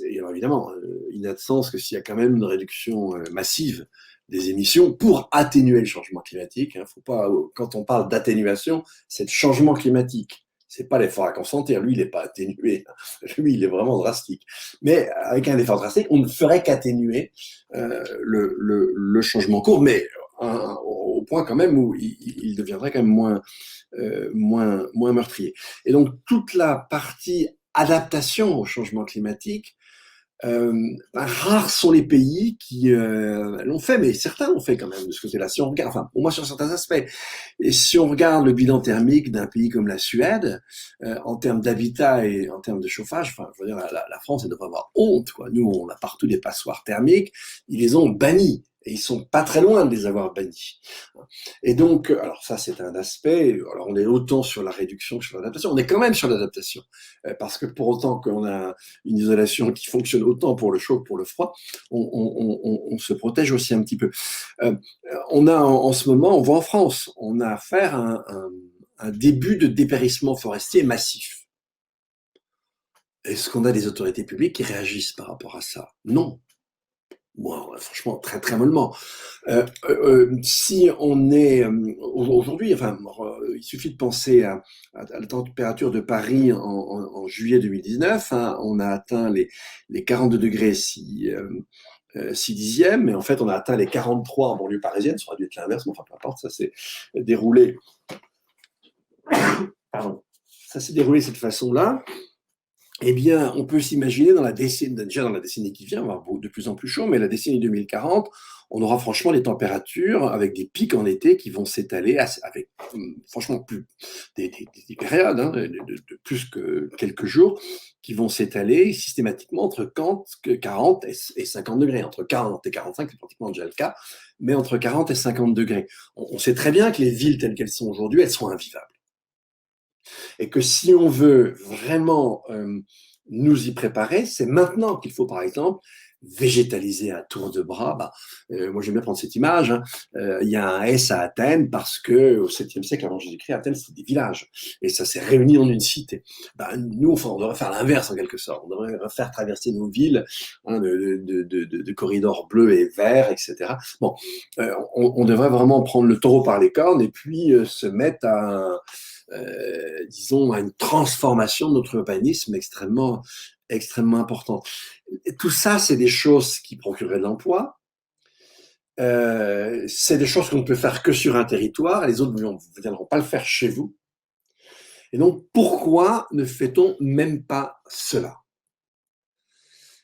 évidemment, il n'a de sens que s'il y a quand même une réduction massive des émissions pour atténuer le changement climatique. Hein. Faut pas, quand on parle d'atténuation, c'est le changement climatique. C'est pas l'effort à consentir. Lui, il n'est pas atténué. Lui, il est vraiment drastique. Mais avec un effort drastique, on ne ferait qu'atténuer le changement court, mais au point quand même où il deviendrait quand même moins meurtrier. Et donc, toute la partie adaptation au changement climatique, rares sont les pays qui l'ont fait, mais certains l'ont fait quand même de ce côté-là. Si on regarde, enfin, au moins sur certains aspects, et si on regarde le bilan thermique d'un pays comme la Suède, en termes d'habitat et en termes de chauffage, enfin, je veux dire, la France, elle devrait avoir honte, quoi. Nous, on a partout des passoires thermiques, ils les ont bannis. Et ils sont pas très loin de les avoir bannis. Et donc, alors ça, c'est un aspect. Alors, on est autant sur la réduction que sur l'adaptation. On est quand même sur l'adaptation. Parce que pour autant qu'on a une isolation qui fonctionne autant pour le chaud que pour le froid, on se protège aussi un petit peu. On a en ce moment, on voit en France, on a affaire à un début de dépérissement forestier massif. Est-ce qu'on a des autorités publiques qui réagissent par rapport à ça? Non. Bon, franchement, très très mollement. Si on est aujourd'hui, enfin, il suffit de penser à la température de Paris en juillet 2019. Hein, on a atteint les 42 degrés 6 dixièmes, mais en fait, on a atteint les 43 en banlieue parisienne. Ça aurait dû être l'inverse, mais enfin, peu importe, ça s'est déroulé. Pardon. Ça s'est déroulé de cette façon-là. Eh bien, on peut s'imaginer déjà dans la décennie qui vient, on va avoir de plus en plus chaud, mais la décennie 2040, on aura franchement des températures avec des pics en été qui vont s'étaler avec, franchement, des périodes de plus que quelques jours qui vont s'étaler systématiquement entre 40 et 50 degrés. Entre 40 et 45, c'est pratiquement déjà le cas, mais entre 40 et 50 degrés. On sait très bien que les villes telles qu'elles sont aujourd'hui, elles sont invivables. Et que si on veut vraiment nous y préparer, c'est maintenant qu'il faut, par exemple, végétaliser à tour de bras. Moi, j'aime bien prendre cette image. Hein. Il y a un S à Athènes parce que au 7e siècle avant Jésus-Christ, Athènes, c'était des villages. Et ça s'est réuni en une cité. Nous, enfin, on devrait faire l'inverse en quelque sorte. On devrait faire traverser nos villes de corridors bleus et verts, etc. Bon, on devrait vraiment prendre le taureau par les cornes et puis se mettre disons, à une transformation de notre urbanisme extrêmement importante. Et tout ça, c'est des choses qui procureraient de l'emploi, c'est des choses qu'on ne peut faire que sur un territoire, et les autres ne viendront pas le faire chez vous. Et donc, pourquoi ne fait-on même pas cela?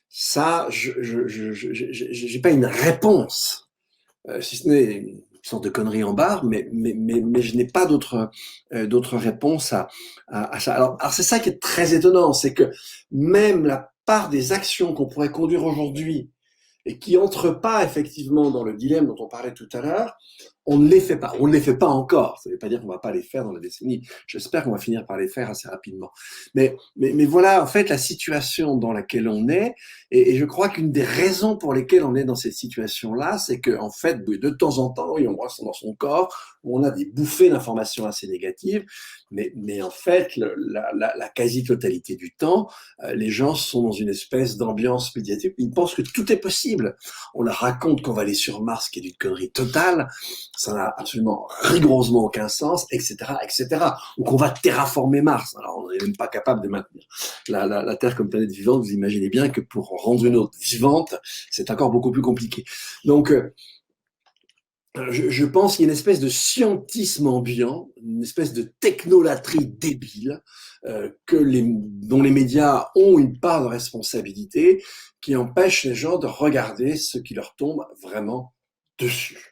Ça, j'ai pas une réponse, si ce n'est une sorte de connerie en barre, mais je n'ai pas d'autre réponse à ça. Alors c'est ça qui est très étonnant, c'est que même la part des actions qu'on pourrait conduire aujourd'hui et qui entrent pas effectivement dans le dilemme dont on parlait tout à l'heure, on ne les fait pas. On ne les fait pas encore. Ça ne veut pas dire qu'on ne va pas les faire dans la décennie. J'espère qu'on va finir par les faire assez rapidement. Mais voilà, en fait, la situation dans laquelle on est. Et je crois qu'une des raisons pour lesquelles on est dans cette situation-là, c'est qu'en fait, de temps en temps, oui, on voit ça dans son corps, où on a des bouffées d'informations assez négatives. Mais en fait, la quasi-totalité du temps, les gens sont dans une espèce d'ambiance médiatique. Ils pensent que tout est possible. On leur raconte qu'on va aller sur Mars, qui est une connerie totale. Ça n'a absolument rigoureusement aucun sens, etc., etc. Ou qu'on va terraformer Mars. Alors, on n'est même pas capable de maintenir la Terre comme planète vivante. Vous imaginez bien que pour rendre une autre vivante, c'est encore beaucoup plus compliqué. Donc, je pense qu'il y a une espèce de scientisme ambiant, une espèce de technolatrie débile, dont les médias ont une part de responsabilité, qui empêche les gens de regarder ce qui leur tombe vraiment dessus.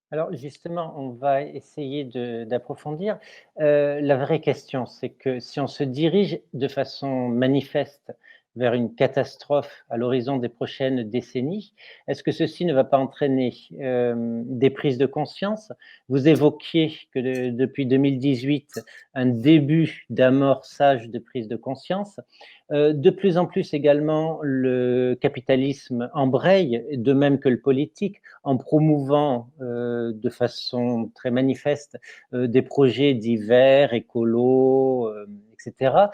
Alors justement, on va essayer d'approfondir. La vraie question, c'est que si on se dirige de façon manifeste vers une catastrophe à l'horizon des prochaines décennies, est-ce que ceci ne va pas entraîner des prises de conscience? Vous évoquiez que depuis 2018, un début d'amorçage de prise de conscience. De plus en plus également, le capitalisme embraye, de même que le politique, en promouvant de façon très manifeste des projets divers, écolos, etc.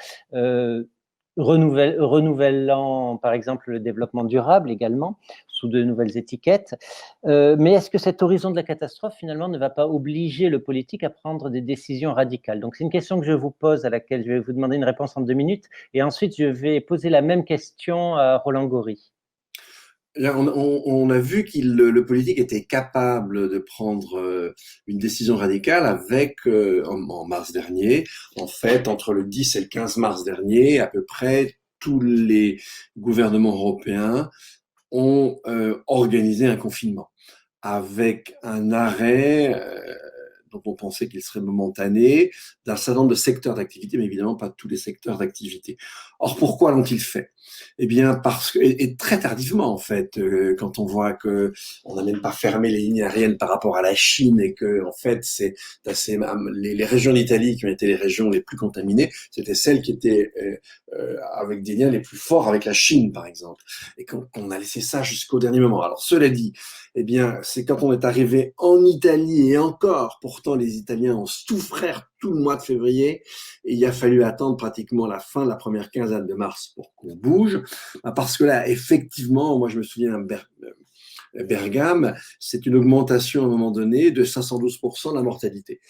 Renouvelant par exemple le développement durable également, sous de nouvelles étiquettes. Mais est-ce que cet horizon de la catastrophe finalement ne va pas obliger le politique à prendre des décisions radicales? Donc c'est une question que je vous pose, à laquelle je vais vous demander une réponse en 2 minutes, et ensuite je vais poser la même question à Roland Gori. Là, on a vu que le politique était capable de prendre une décision radicale avec, en mars dernier, en fait, entre le 10 et le 15 mars dernier, à peu près tous les gouvernements européens ont organisé un confinement avec un arrêt dont on pensait qu'il serait momentané, d'un certain nombre de secteurs d'activité, mais évidemment pas tous les secteurs d'activité. Or, pourquoi l'ont-ils fait? Eh bien, parce que, et très tardivement en fait, quand on voit que on n'a même pas fermé les lignes aériennes par rapport à la Chine et que en fait c'est les régions d'Italie qui ont été les régions les plus contaminées, c'était celles qui étaient avec des liens les plus forts avec la Chine par exemple, et qu'on a laissé ça jusqu'au dernier moment. Alors cela dit, eh bien, c'est quand on est arrivé en Italie, et encore, pourtant les Italiens ont souffert tout le mois de février, et il a fallu attendre pratiquement la fin de la première quinzaine de mars pour qu'on bouge, parce que là, effectivement, moi je me souviens, Bergame, c'est une augmentation à un moment donné de 512% de la mortalité,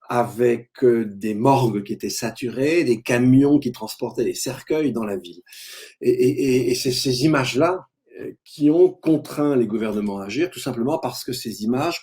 avec des morgues qui étaient saturées, des camions qui transportaient des cercueils dans la ville. Et c'est ces images-là qui ont contraint les gouvernements à agir, tout simplement parce que ces images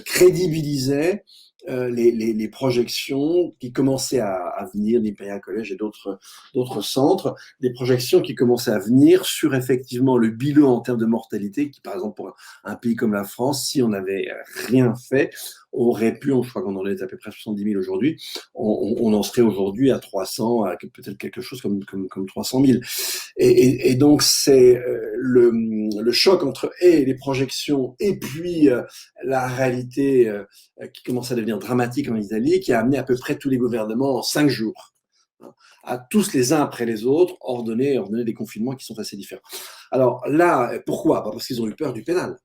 crédibilisaient les projections qui commençaient à venir d'Imperial College et d'autres centres, des projections qui commençaient à venir sur effectivement le bilan en termes de mortalité, qui par exemple pour un pays comme la France, si on n'avait rien fait, aurait pu, je crois qu'on en est à peu près 70 000 aujourd'hui, on en serait aujourd'hui à 300, à peut-être quelque chose comme 300 000. Et donc c'est le choc entre les projections et puis la réalité qui commence à devenir dramatique en Italie, qui a amené à peu près tous les gouvernements en 5 jours à tous les uns après les autres ordonner des confinements qui sont assez différents. Alors là, pourquoi? Parce qu'ils ont eu peur du pénal.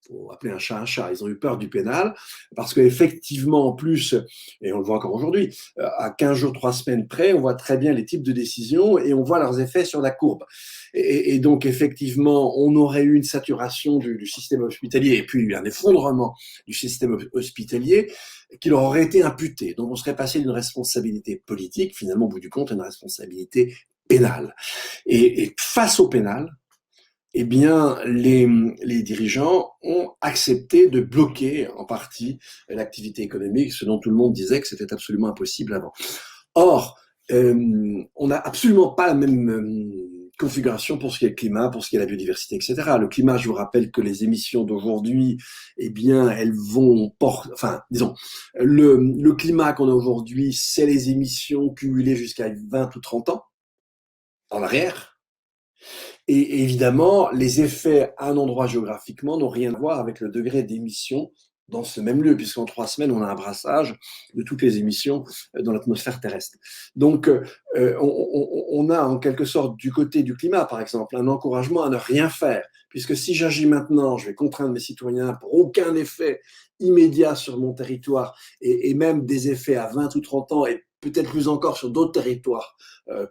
Faut appeler un chat, ils ont eu peur du pénal, parce qu'effectivement, en plus, et on le voit encore aujourd'hui, à 15 jours, 3 semaines près, on voit très bien les types de décisions et on voit leurs effets sur la courbe. Et donc, effectivement, on aurait eu une saturation du système hospitalier et puis un effondrement du système hospitalier qui leur aurait été imputé. Donc, on serait passé d'une responsabilité politique, finalement, au bout du compte, à une responsabilité pénale. Et face au pénal, eh bien, les dirigeants ont accepté de bloquer en partie l'activité économique, ce dont tout le monde disait que c'était absolument impossible avant. Or, on n'a absolument pas la même configuration pour ce qui est le climat, pour ce qui est la biodiversité, etc. Le climat, je vous rappelle que les émissions d'aujourd'hui, eh bien, elles vont enfin, disons, le climat qu'on a aujourd'hui, c'est les émissions cumulées jusqu'à 20 ou 30 ans en arrière. Et évidemment, les effets à un endroit géographiquement n'ont rien à voir avec le degré d'émission dans ce même lieu, puisqu'en 3 semaines, on a un brassage de toutes les émissions dans l'atmosphère terrestre. Donc, on a en quelque sorte du côté du climat, par exemple, un encouragement à ne rien faire, puisque si j'agis maintenant, je vais contraindre mes citoyens pour aucun effet immédiat sur mon territoire, et même des effets à 20 ou 30 ans, et peut-être plus encore sur d'autres territoires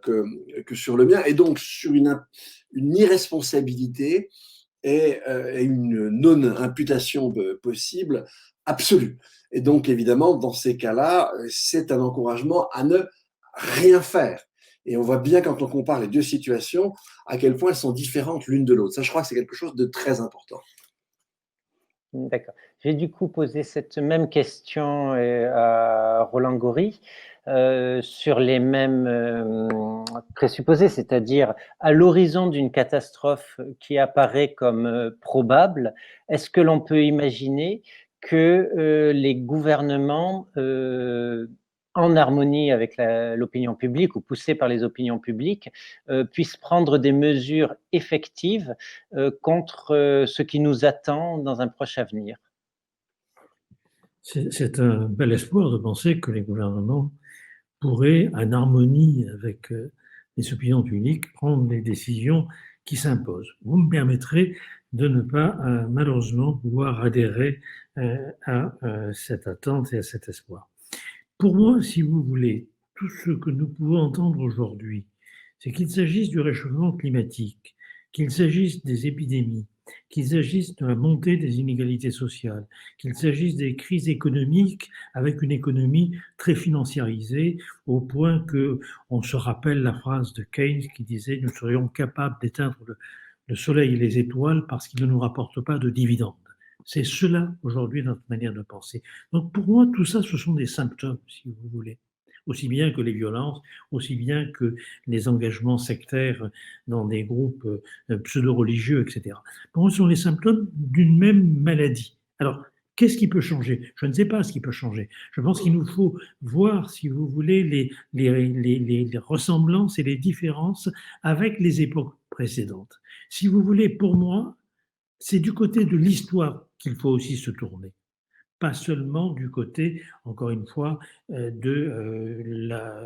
que sur le mien, et donc sur une irresponsabilité et une non-imputation possible absolue. Et donc, évidemment, dans ces cas-là, c'est un encouragement à ne rien faire. Et on voit bien, quand on compare les deux situations, à quel point elles sont différentes l'une de l'autre. Ça, je crois que c'est quelque chose de très important. D'accord. J'ai du coup posé cette même question à Roland Gori sur les mêmes présupposés, c'est-à-dire à l'horizon d'une catastrophe qui apparaît comme probable, est-ce que l'on peut imaginer que les gouvernements, en harmonie avec l'opinion publique ou poussés par les opinions publiques, puissent prendre des mesures effectives contre ce qui nous attend dans un proche avenir? C'est un bel espoir de penser que les gouvernements pourraient, en harmonie avec les opinions publiques, prendre les décisions qui s'imposent. Vous me permettrez de ne pas, malheureusement, pouvoir adhérer à cette attente et à cet espoir. Pour moi, si vous voulez, tout ce que nous pouvons entendre aujourd'hui, c'est qu'il s'agisse du réchauffement climatique, qu'il s'agisse des épidémies, qu'il s'agisse de la montée des inégalités sociales, qu'il s'agisse des crises économiques avec une économie très financiarisée au point que on se rappelle la phrase de Keynes qui disait « Nous serions capables d'éteindre le soleil et les étoiles parce qu'ils ne nous rapportent pas de dividendes ». C'est cela aujourd'hui notre manière de penser. Donc pour moi, tout ça, ce sont des symptômes, si vous voulez. Aussi bien que les violences, aussi bien que les engagements sectaires dans des groupes pseudo-religieux, etc. Pour moi, ce sont les symptômes d'une même maladie. Alors, qu'est-ce qui peut changer? Je ne sais pas ce qui peut changer. Je pense qu'il nous faut voir, si vous voulez, les ressemblances et les différences avec les époques précédentes. Si vous voulez, pour moi, c'est du côté de l'histoire qu'il faut aussi se tourner, pas seulement du côté, encore une fois, de la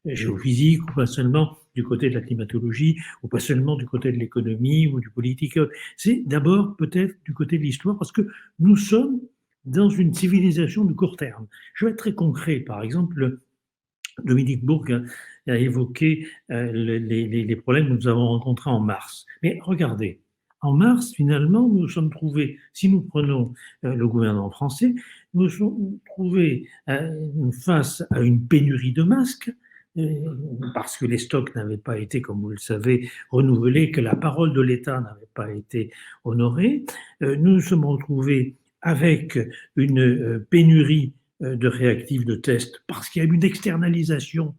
géophysique, ou pas seulement du côté de la climatologie, ou pas seulement du côté de l'économie ou du politique. C'est d'abord peut-être du côté de l'histoire, parce que nous sommes dans une civilisation du court terme. Je vais être très concret. Par exemple, Dominique Bourg a évoqué les problèmes que nous avons rencontrés en mars. Mais regardez, en mars, finalement, nous nous sommes trouvés, si nous prenons le gouvernement français, nous nous sommes trouvés face à une pénurie de masques, parce que les stocks n'avaient pas été, comme vous le savez, renouvelés, que la parole de l'État n'avait pas été honorée. Nous nous sommes retrouvés avec une pénurie de réactifs de test parce qu'il y a eu une externalisation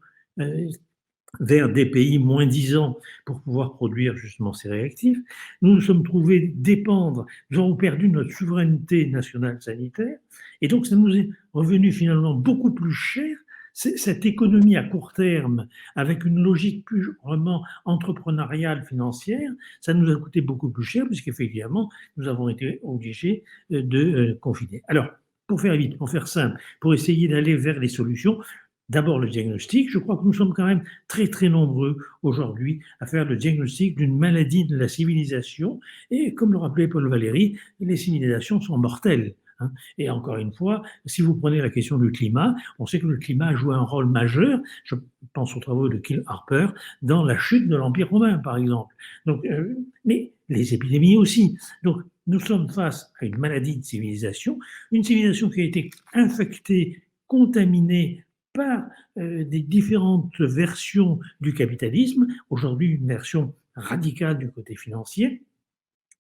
vers des pays moins-disants pour pouvoir produire justement ces réactifs. Nous nous sommes trouvés dépendre, nous avons perdu notre souveraineté nationale sanitaire, et donc ça nous est revenu finalement beaucoup plus cher. Cette économie à court terme, avec une logique plus vraiment entrepreneuriale, financière, ça nous a coûté beaucoup plus cher, puisqu'effectivement, nous avons été obligés de confiner. Alors, pour faire vite, pour faire simple, pour essayer d'aller vers les solutions, d'abord le diagnostic. Je crois que nous sommes quand même très très nombreux aujourd'hui à faire le diagnostic d'une maladie de la civilisation. Et comme le rappelait Paul Valéry, les civilisations sont mortelles. Et encore une fois, si vous prenez la question du climat, on sait que le climat a joué un rôle majeur, je pense aux travaux de Kiel Harper, dans la chute de l'Empire romain, par exemple. Donc, mais les épidémies aussi. Donc, nous sommes face à une maladie de civilisation, une civilisation qui a été infectée, contaminée par des différentes versions du capitalisme. Aujourd'hui, une version radical du côté financier.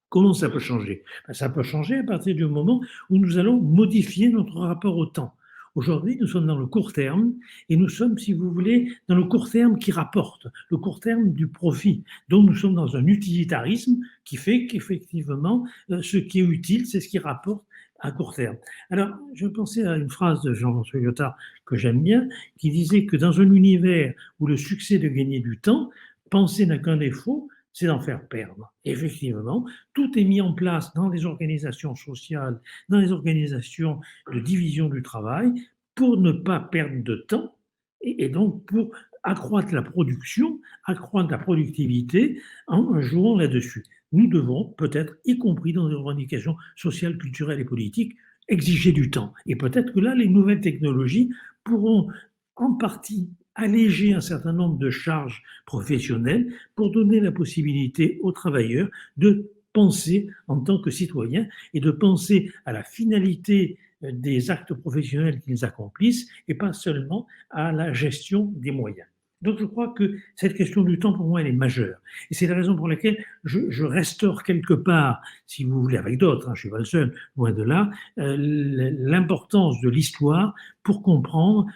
Comment ça peut changer? Ça peut changer à partir du moment où nous allons modifier notre rapport au temps. Aujourd'hui, nous sommes dans le court terme et nous sommes, si vous voulez, dans le court terme qui rapporte, le court terme du profit. Donc, nous sommes dans un utilitarisme qui fait qu'effectivement, ce qui est utile, c'est ce qui rapporte à court terme. Alors, je pensais à une phrase de Jean-François Lyotard que j'aime bien, qui disait que dans un univers où le succès de gagner du temps, penser n'a qu'un défaut, c'est d'en faire perdre. Et effectivement, tout est mis en place dans les organisations sociales, dans les organisations de division du travail, pour ne pas perdre de temps et donc pour accroître la production, accroître la productivité en jouant là-dessus. Nous devons peut-être, y compris dans les revendications sociales, culturelles et politiques, exiger du temps. Et peut-être que là, les nouvelles technologies pourront en partie alléger un certain nombre de charges professionnelles pour donner la possibilité aux travailleurs de penser en tant que citoyens et de penser à la finalité des actes professionnels qu'ils accomplissent et pas seulement à la gestion des moyens. Donc je crois que cette question du temps, pour moi, elle est majeure. Et c'est la raison pour laquelle je restaure quelque part, si vous voulez, avec d'autres, je ne suis pas le seul, loin de là, l'importance de l'histoire pour comprendre,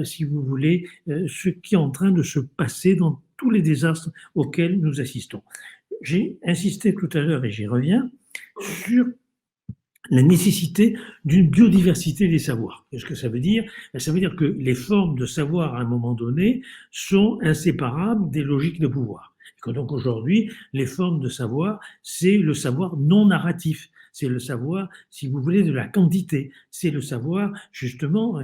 si vous voulez, ce qui est en train de se passer dans tous les désastres auxquels nous assistons. J'ai insisté tout à l'heure, et j'y reviens, sur la nécessité d'une biodiversité des savoirs. Qu'est-ce que ça veut dire? Ça veut dire que les formes de savoir, à un moment donné, sont inséparables des logiques de pouvoir. Et que donc aujourd'hui, les formes de savoir, c'est le savoir non narratif. C'est le savoir, si vous voulez, de la quantité. C'est le savoir, justement,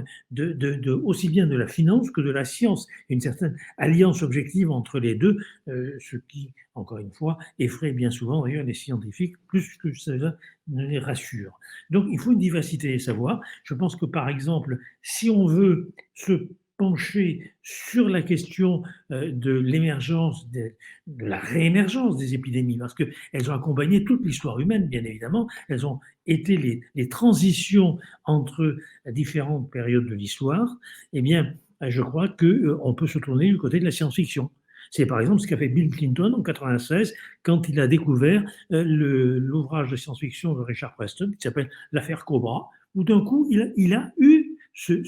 aussi bien de la finance que de la science. Une certaine alliance objective entre les deux, ce qui, encore une fois, effraie bien souvent, d'ailleurs, les scientifiques, plus que cela ne les rassure. Donc, il faut une diversité des savoirs. Je pense que, par exemple, si on veut se pencher sur la question de l'émergence, de la réémergence des épidémies, parce qu'elles ont accompagné toute l'histoire humaine, bien évidemment. Elles ont été les transitions entre différentes périodes de l'histoire. Eh bien, je crois qu'on peut se tourner du côté de la science-fiction. C'est par exemple ce qu'a fait Bill Clinton en 1996 quand il a découvert l'ouvrage de science-fiction de Richard Preston qui s'appelle L'affaire Cobra, où d'un coup il a eu ce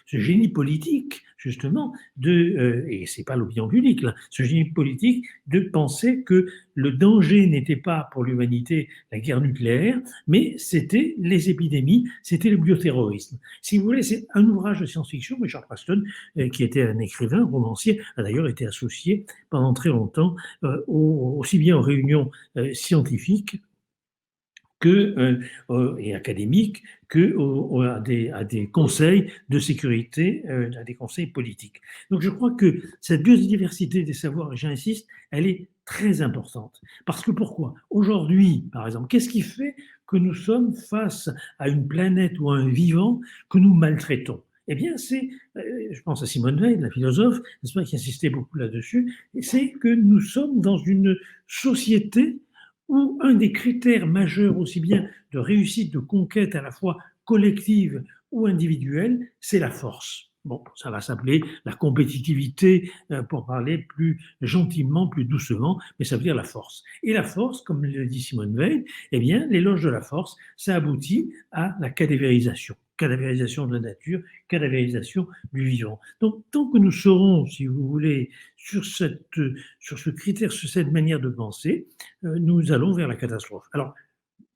génie politique, justement, et c'est pas l'opinion publique, là, ce génie politique de penser que le danger n'était pas pour l'humanité la guerre nucléaire, mais c'était les épidémies, c'était le bioterrorisme. Si vous voulez, c'est un ouvrage de science-fiction. Richard Preston, qui était un écrivain, romancier, a d'ailleurs été associé pendant très longtemps aussi bien aux réunions scientifiques et académiques à des conseils de sécurité, à des conseils politiques. Donc je crois que cette biodiversité des savoirs, et j'insiste, elle est très importante. Parce que pourquoi? Aujourd'hui, par exemple, qu'est-ce qui fait que nous sommes face à une planète ou à un vivant que nous maltraitons? Eh bien, je pense à Simone Veil, la philosophe, n'est-ce pas, qui insistait beaucoup là-dessus, c'est que nous sommes dans une société où un des critères majeurs aussi bien de réussite, de conquête à la fois collective ou individuelle, c'est la force. Bon, ça va s'appeler la compétitivité pour parler plus gentiment, plus doucement, mais ça veut dire la force. Et la force, comme le dit Simone Veil, eh bien, l'éloge de la force, ça aboutit à la cadavérisation de la nature, cadavérisation du vivant. Donc, tant que nous serons, si vous voulez, sur ce critère, sur cette manière de penser, nous allons vers la catastrophe. Alors,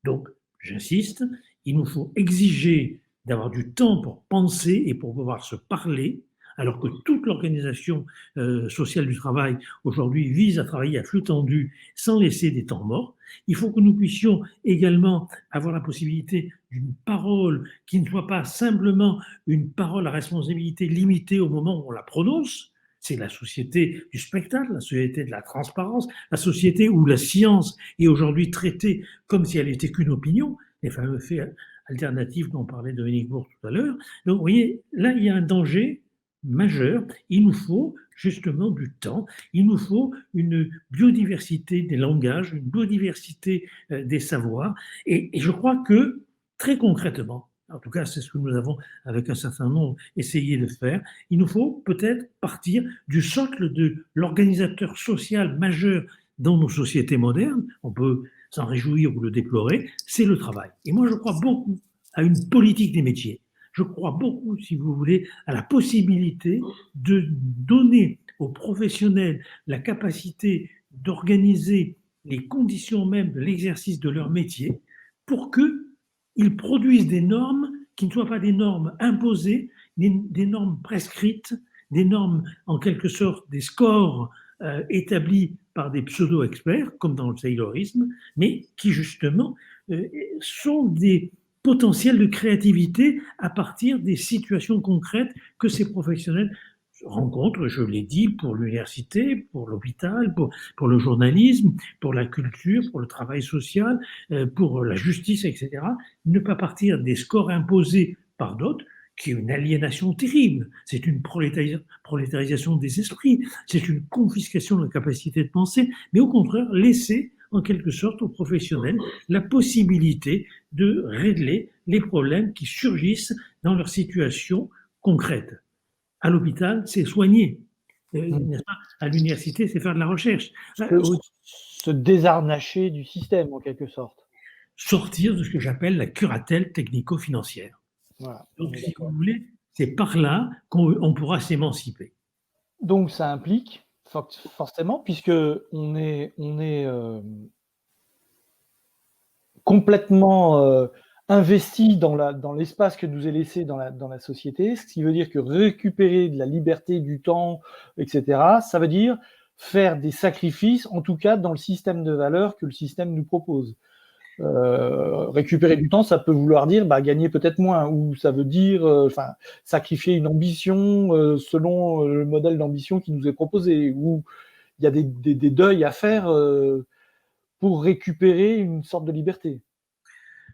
donc, j'insiste, il nous faut exiger d'avoir du temps pour penser et pour pouvoir se parler, alors que toute l'organisation sociale du travail aujourd'hui vise à travailler à flux tendu sans laisser des temps morts. Il faut que nous puissions également avoir la possibilité d'une parole qui ne soit pas simplement une parole à responsabilité limitée au moment où on la prononce. C'est la société du spectacle, la société de la transparence, la société où la science est aujourd'hui traitée comme si elle n'était qu'une opinion, les fameux faits alternatifs dont parlait Dominique Bourg tout à l'heure. Donc, vous voyez, là, il y a un danger majeur. Il nous faut justement du temps, il nous faut une biodiversité des langages, une biodiversité des savoirs. Et je crois que, très concrètement, en tout cas c'est ce que nous avons avec un certain nombre essayé de faire, il nous faut peut-être partir du socle de l'organisateur social majeur dans nos sociétés modernes, on peut s'en réjouir ou le déplorer, c'est le travail. Et moi, je crois beaucoup à une politique des métiers. Je crois beaucoup, si vous voulez, à la possibilité de donner aux professionnels la capacité d'organiser les conditions même de l'exercice de leur métier pour qu'ils produisent des normes qui ne soient pas des normes imposées, des normes prescrites, des normes en quelque sorte, des scores établis par des pseudo-experts, comme dans le taylorisme, mais qui justement sont des potentiels de créativité à partir des situations concrètes que ces professionnels rencontrent, je l'ai dit, pour l'université, pour l'hôpital, pour le journalisme, pour la culture, pour le travail social, pour la justice, etc. Ne pas partir des scores imposés par d'autres, qui est une aliénation terrible, c'est une prolétarisation des esprits, c'est une confiscation de la capacité de penser, mais au contraire, laisser en quelque sorte aux professionnels la possibilité de régler les problèmes qui surgissent dans leur situation concrète. À l'hôpital, c'est soigner. N'est-ce pas ? À l'université, c'est faire de la recherche. Se désarnacher du système, en quelque sorte. Sortir de ce que j'appelle la curatelle technico-financière. Voilà. Donc, si vous voulez, c'est par là qu'on pourra s'émanciper. Donc, ça implique, forcément, puisque on est complètement investi dans l'espace que nous est laissé dans la société, ce qui veut dire que récupérer de la liberté, du temps, etc., ça veut dire faire des sacrifices, en tout cas dans le système de valeurs que le système nous propose. Récupérer du temps, ça peut vouloir dire gagner peut-être moins, ou ça veut dire sacrifier une ambition selon le modèle d'ambition qui nous est proposé, ou il y a des deuils à faire pour récupérer une sorte de liberté.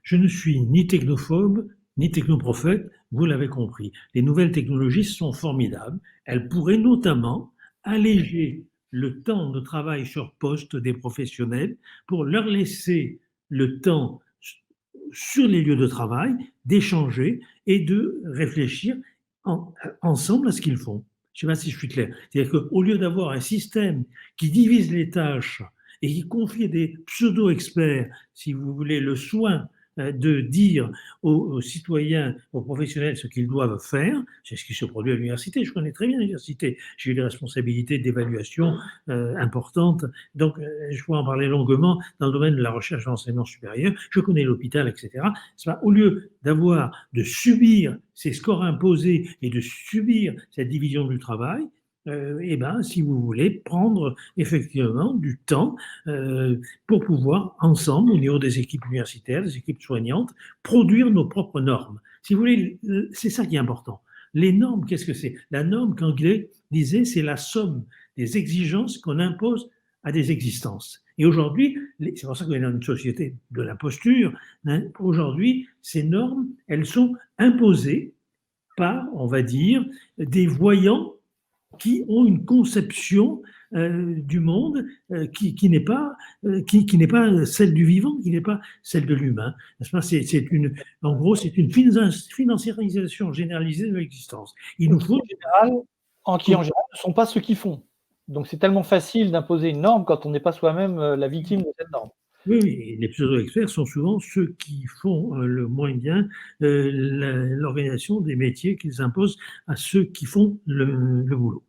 Je ne suis ni technophobe, ni technoprophète, vous l'avez compris. Les nouvelles technologies sont formidables. Elles pourraient notamment alléger le temps de travail sur poste des professionnels pour leur laisser le temps sur les lieux de travail d'échanger et de réfléchir ensemble à ce qu'ils font. Je ne sais pas si je suis clair. C'est-à-dire qu'au lieu d'avoir un système qui divise les tâches et qui confie à des pseudo-experts, si vous voulez, le soin de dire aux citoyens, aux professionnels ce qu'ils doivent faire. C'est ce qui se produit à l'université. Je connais très bien l'université. J'ai eu des responsabilités d'évaluation importantes. Donc, je pourrais en parler longuement dans le domaine de la recherche et de l'enseignement supérieur. Je connais l'hôpital, etc. Au lieu de subir ces scores imposés et de subir cette division du travail, si vous voulez, prendre effectivement du temps pour pouvoir, ensemble, au niveau des équipes universitaires, des équipes soignantes, produire nos propres normes. Si vous voulez, c'est ça qui est important. Les normes, qu'est-ce que c'est ? La norme, qu'Anglais disait, c'est la somme des exigences qu'on impose à des existences. Et aujourd'hui, c'est pour ça qu'on est dans une société de l'imposture, aujourd'hui, ces normes, elles sont imposées par, on va dire, des voyants qui ont une conception du monde qui n'est pas celle du vivant, qui n'est pas celle de l'humain. En gros, c'est une financiarisation généralisée de l'existence. Il nous faut qui en général ne sont pas ceux qui font. Donc c'est tellement facile d'imposer une norme quand on n'est pas soi-même la victime de cette norme. Oui, les pseudo-experts sont souvent ceux qui font le moins bien l'organisation des métiers qu'ils imposent à ceux qui font le boulot.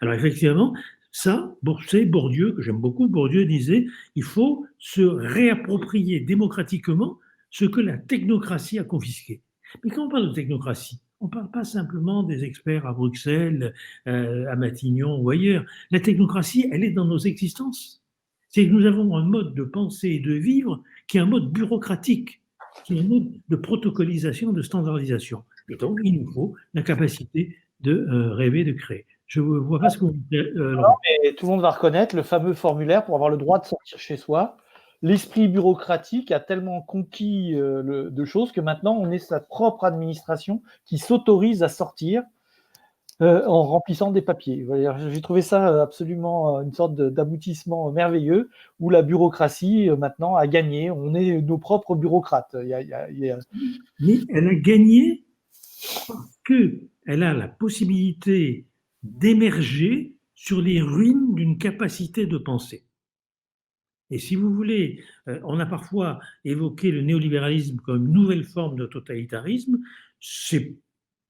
Alors effectivement, ça, c'est Bourdieu, que j'aime beaucoup. Bourdieu disait il faut se réapproprier démocratiquement ce que la technocratie a confisqué. Mais quand on parle de technocratie, on ne parle pas simplement des experts à Bruxelles, à Matignon ou ailleurs. La technocratie, elle est dans nos existences. C'est que nous avons un mode de penser et de vivre qui est un mode bureaucratique, qui est un mode de protocolisation, de standardisation. Et donc, il nous faut la capacité de rêver, de créer. Je ne vois pas ce que vous dites. Non, mais tout le monde va reconnaître le fameux formulaire pour avoir le droit de sortir chez soi. L'esprit bureaucratique a tellement conquis de choses que maintenant, on est sa propre administration qui s'autorise à sortir en remplissant des papiers. J'ai trouvé ça absolument une sorte d'aboutissement merveilleux où la bureaucratie maintenant a gagné. On est nos propres bureaucrates. Mais elle a gagné parce qu'elle a la possibilité d'émerger sur les ruines d'une capacité de penser. Et si vous voulez, on a parfois évoqué le néolibéralisme comme une nouvelle forme de totalitarisme. C'est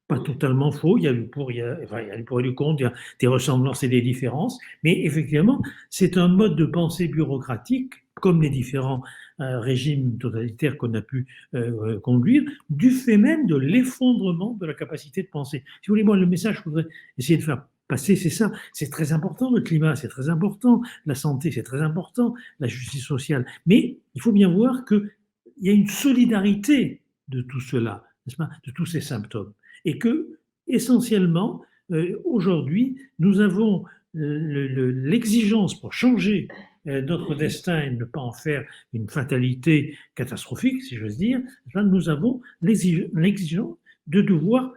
pas totalement faux. Il y a du pour, enfin, il y a du pour et du contre, il y a des ressemblances et des différences. Mais effectivement, c'est un mode de pensée bureaucratique, comme les différents régimes totalitaires qu'on a pu conduire, du fait même de l'effondrement de la capacité de penser. Si vous voulez, moi, le message que je voudrais essayer de faire passer, c'est ça. C'est très important, le climat, c'est très important, la santé, c'est très important, la justice sociale. Mais il faut bien voir qu'il y a une solidarité de tout cela, n'est-ce pas, de tous ces symptômes. Et que, essentiellement, aujourd'hui, nous avons l'exigence pour changer notre destin et ne pas en faire une fatalité catastrophique, si j'ose dire. Nous avons l'exigence de devoir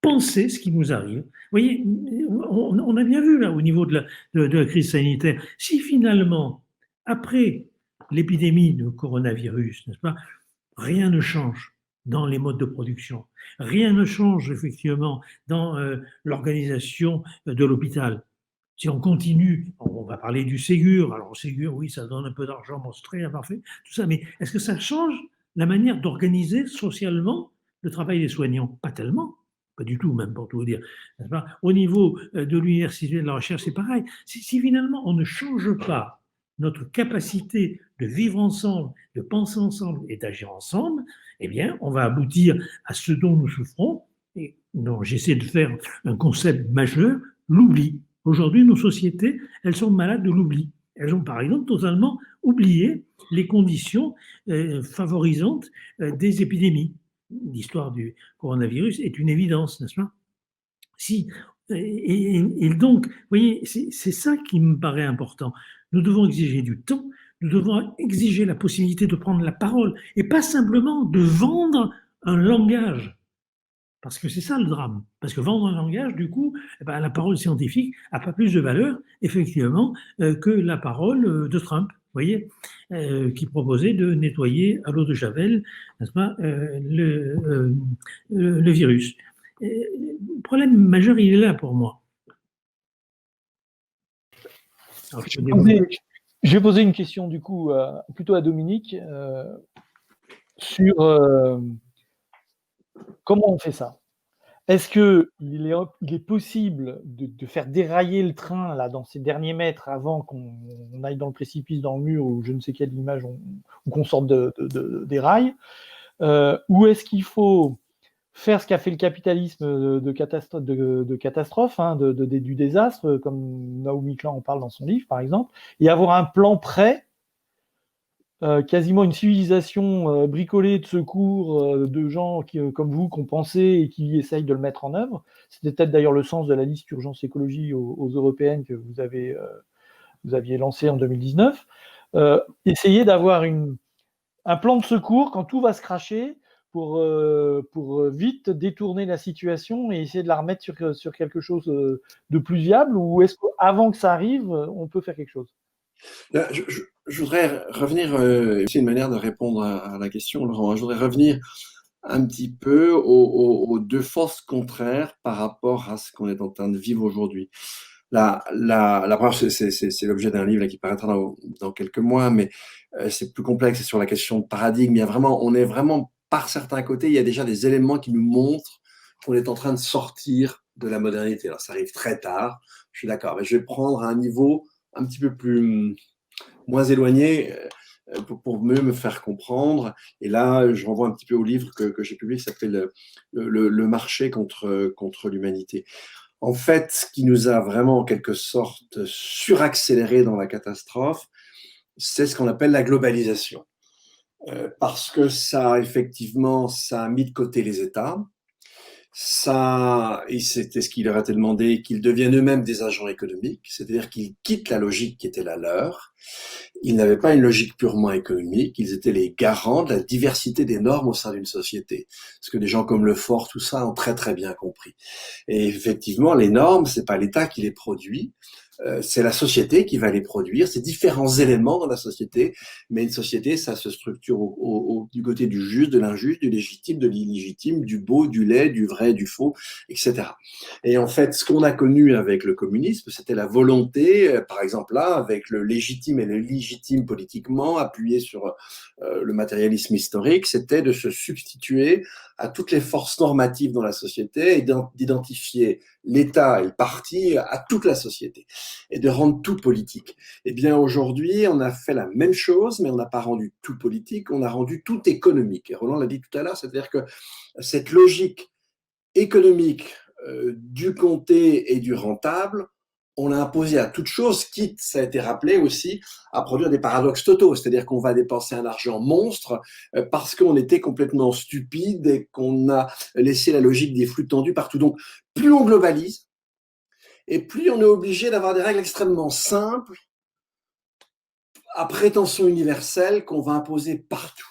penser ce qui nous arrive. Vous voyez, on a bien vu là au niveau de la crise sanitaire, si finalement, après l'épidémie de coronavirus, n'est-ce pas, rien ne change dans les modes de production, rien ne change effectivement dans l'organisation de l'hôpital. Si on continue, on va parler du Ségur. Alors, Ségur, oui, ça donne un peu d'argent, bon, c'est très parfait, tout ça, mais est-ce que ça change la manière d'organiser socialement le travail des soignants? Pas tellement. Pas du tout, même pour tout vous dire. Au niveau de l'université et de la recherche, c'est pareil. Si finalement on ne change pas notre capacité de vivre ensemble, de penser ensemble et d'agir ensemble, eh bien, on va aboutir à ce dont nous souffrons, et dont j'essaie de faire un concept majeur, l'oubli. Aujourd'hui, nos sociétés, elles sont malades de l'oubli. Elles ont, par exemple, totalement oublié les conditions favorisantes des épidémies. L'histoire du coronavirus est une évidence, n'est-ce pas? Si, et donc, vous voyez, c'est ça qui me paraît important. Nous devons exiger du temps, nous devons exiger la possibilité de prendre la parole et pas simplement de vendre un langage. Parce que c'est ça le drame. Parce que vendre un langage, du coup, eh ben, la parole scientifique n'a pas plus de valeur, effectivement, que la parole de Trump, vous voyez, qui proposait de nettoyer à l'eau de Javel, n'est-ce pas, le virus. Le problème majeur, il est là pour moi. Alors, je vais poser une question, du coup, plutôt à Dominique, sur comment on fait ça. Est-ce qu'il est possible de faire dérailler le train là, dans ces derniers mètres avant qu'on aille dans le précipice, dans le mur, ou je ne sais quelle image, ou qu'on sorte des rails, ou est-ce qu'il faut faire ce qu'a fait le capitalisme de catastrophe, hein, du désastre, comme Naomi Klein en parle dans son livre, par exemple, et avoir un plan prêt, quasiment une civilisation bricolée de secours, de gens comme vous, qui ont pensé et qui essayent de le mettre en œuvre. C'était peut-être d'ailleurs le sens de la liste urgence écologie aux européennes que vous aviez lancée en 2019. Essayer d'avoir un plan de secours quand tout va se cracher, pour vite détourner la situation et essayer de la remettre sur quelque chose de plus viable, ou est-ce qu'avant que ça arrive, on peut faire quelque chose? Je voudrais revenir, c'est une manière de répondre à la question, Laurent. Je voudrais revenir un petit peu aux deux forces contraires par rapport à ce qu'on est en train de vivre aujourd'hui. La première, c'est l'objet d'un livre là, qui paraîtra dans quelques mois, mais c'est plus complexe, c'est sur la question de paradigme. On est vraiment, par certains côtés, il y a déjà des éléments qui nous montrent qu'on est en train de sortir de la modernité. Alors, ça arrive très tard, je suis d'accord, mais je vais prendre un niveau un petit peu moins éloigné pour mieux me faire comprendre. Et là, je renvoie un petit peu au livre que j'ai publié qui s'appelle le marché contre l'humanité. En fait, ce qui nous a vraiment en quelque sorte suraccéléré dans la catastrophe, c'est ce qu'on appelle la globalisation. Parce que ça a mis de côté les États. Et c'était ce qui leur a été demandé, qu'ils deviennent eux-mêmes des agents économiques, c'est-à-dire qu'ils quittent la logique qui était la leur. Ils n'avaient pas une logique purement économique, ils étaient les garants de la diversité des normes au sein d'une société. Ce que des gens comme Lefort, tout ça, ont très très bien compris. Et effectivement, les normes, c'est pas l'État qui les produit, c'est la société qui va les produire, c'est différents éléments dans la société, mais une société, ça se structure du côté du juste, de l'injuste, du légitime, de l'illégitime, du beau, du laid, du vrai, du faux, etc. Et en fait, ce qu'on a connu avec le communisme, c'était la volonté, par exemple là, avec le légitime et le illégitime politiquement, appuyé sur le matérialisme historique, c'était de se substituer à toutes les forces normatives dans la société et d'identifier l'État et le parti à toute la société et de rendre tout politique. Eh bien, aujourd'hui, on a fait la même chose, mais on n'a pas rendu tout politique, on a rendu tout économique. Et Roland l'a dit tout à l'heure, c'est-à-dire que cette logique économique du compté et du rentable, on l'a imposé à toute chose, quitte, ça a été rappelé aussi, à produire des paradoxes totaux, c'est-à-dire qu'on va dépenser un argent monstre parce qu'on était complètement stupide et qu'on a laissé la logique des flux tendus partout. Donc, plus on globalise, et plus on est obligé d'avoir des règles extrêmement simples, à prétention universelle, qu'on va imposer partout.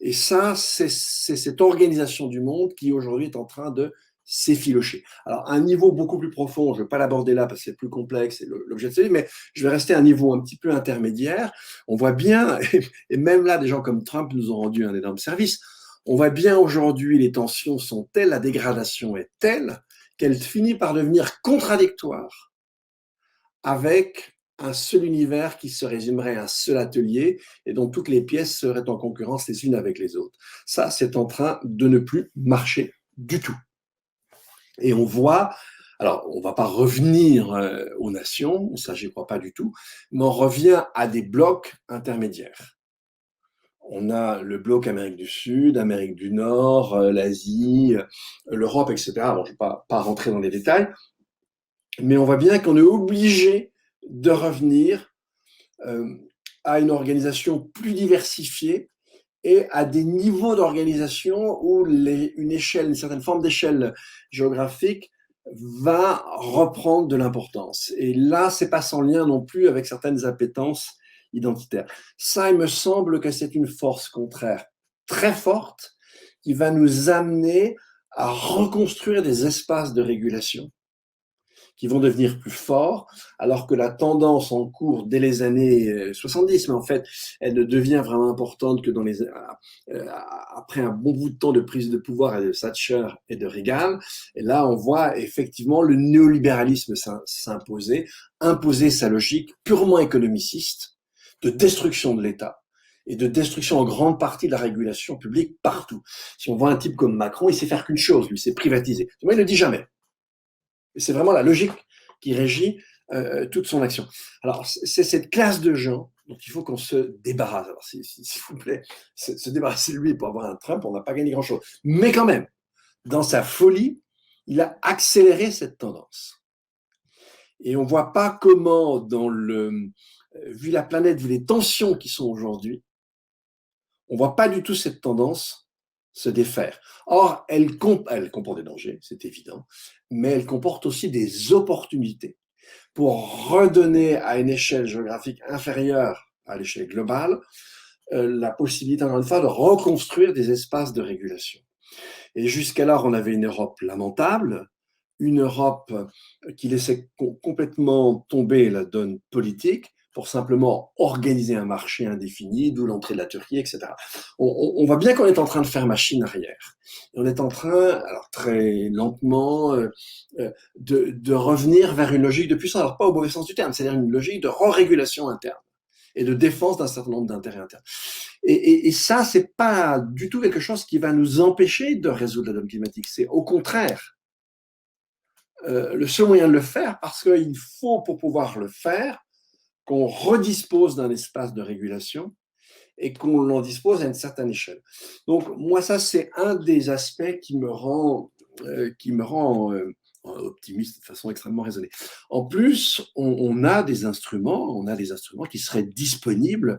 Et ça, c'est cette organisation du monde qui aujourd'hui est en train de s'effilocher. Alors, à un niveau beaucoup plus profond, je ne vais pas l'aborder là parce que c'est plus complexe, c'est l'objet de ce livre, mais je vais rester à un niveau un petit peu intermédiaire. On voit bien, et même là, des gens comme Trump nous ont rendu un énorme service, on voit bien aujourd'hui, les tensions sont telles, la dégradation est telle, qu'elle finit par devenir contradictoire avec un seul univers qui se résumerait à un seul atelier et dont toutes les pièces seraient en concurrence les unes avec les autres. Ça, c'est en train de ne plus marcher du tout. Et on voit, alors on ne va pas revenir aux nations, ça j'y crois pas du tout, mais on revient à des blocs intermédiaires. On a le bloc Amérique du Sud, Amérique du Nord, l'Asie, l'Europe, etc. Bon, je ne vais pas rentrer dans les détails, mais on voit bien qu'on est obligé de revenir à une organisation plus diversifiée et à des niveaux d'organisation où une certaine forme d'échelle géographique va reprendre de l'importance. Et là, c'est pas sans lien non plus avec certaines appétences identitaires. Ça, il me semble que c'est une force contraire très forte qui va nous amener à reconstruire des espaces de régulation qui vont devenir plus forts, alors que la tendance en cours dès les années 70, mais en fait, elle ne devient vraiment importante que après un bon bout de temps de prise de pouvoir de Thatcher et de Reagan. Et là, on voit effectivement le néolibéralisme s'imposer, imposer sa logique purement économiciste de destruction de l'État et de destruction en grande partie de la régulation publique partout. Si on voit un type comme Macron, il sait faire qu'une chose, lui, c'est privatiser. Moi, il ne le dit jamais. Et c'est vraiment la logique qui régit toute son action. Alors, c'est cette classe de gens dont il faut qu'on se débarrasse. Alors, s'il vous plaît, se débarrasser de lui pour avoir un Trump, on n'a pas gagné grand-chose. Mais quand même, dans sa folie, il a accéléré cette tendance. Et on ne voit pas comment, vu la planète, vu les tensions qui sont aujourd'hui, on ne voit pas du tout cette tendance se défaire. Or, elle comporte des dangers, c'est évident, mais elle comporte aussi des opportunités pour redonner à une échelle géographique inférieure à l'échelle globale la possibilité, encore une fois, de reconstruire des espaces de régulation. Et jusqu'alors, on avait une Europe lamentable, une Europe qui laissait complètement tomber la donne politique, pour simplement organiser un marché indéfini, d'où l'entrée de la Turquie, etc. On voit bien qu'on est en train de faire machine arrière. Et on est en train, alors très lentement, de revenir vers une logique de puissance, alors pas au mauvais sens du terme, c'est-à-dire une logique de re-régulation interne et de défense d'un certain nombre d'intérêts internes. Et ça, c'est pas du tout quelque chose qui va nous empêcher de résoudre la donne climatique. C'est au contraire le seul moyen de le faire, parce qu'il faut, pour pouvoir le faire, qu'on redispose d'un espace de régulation et qu'on l'en dispose à une certaine échelle. Donc, moi, ça, c'est un des aspects qui me rend optimiste de façon extrêmement raisonnée. En plus, on a des instruments qui seraient disponibles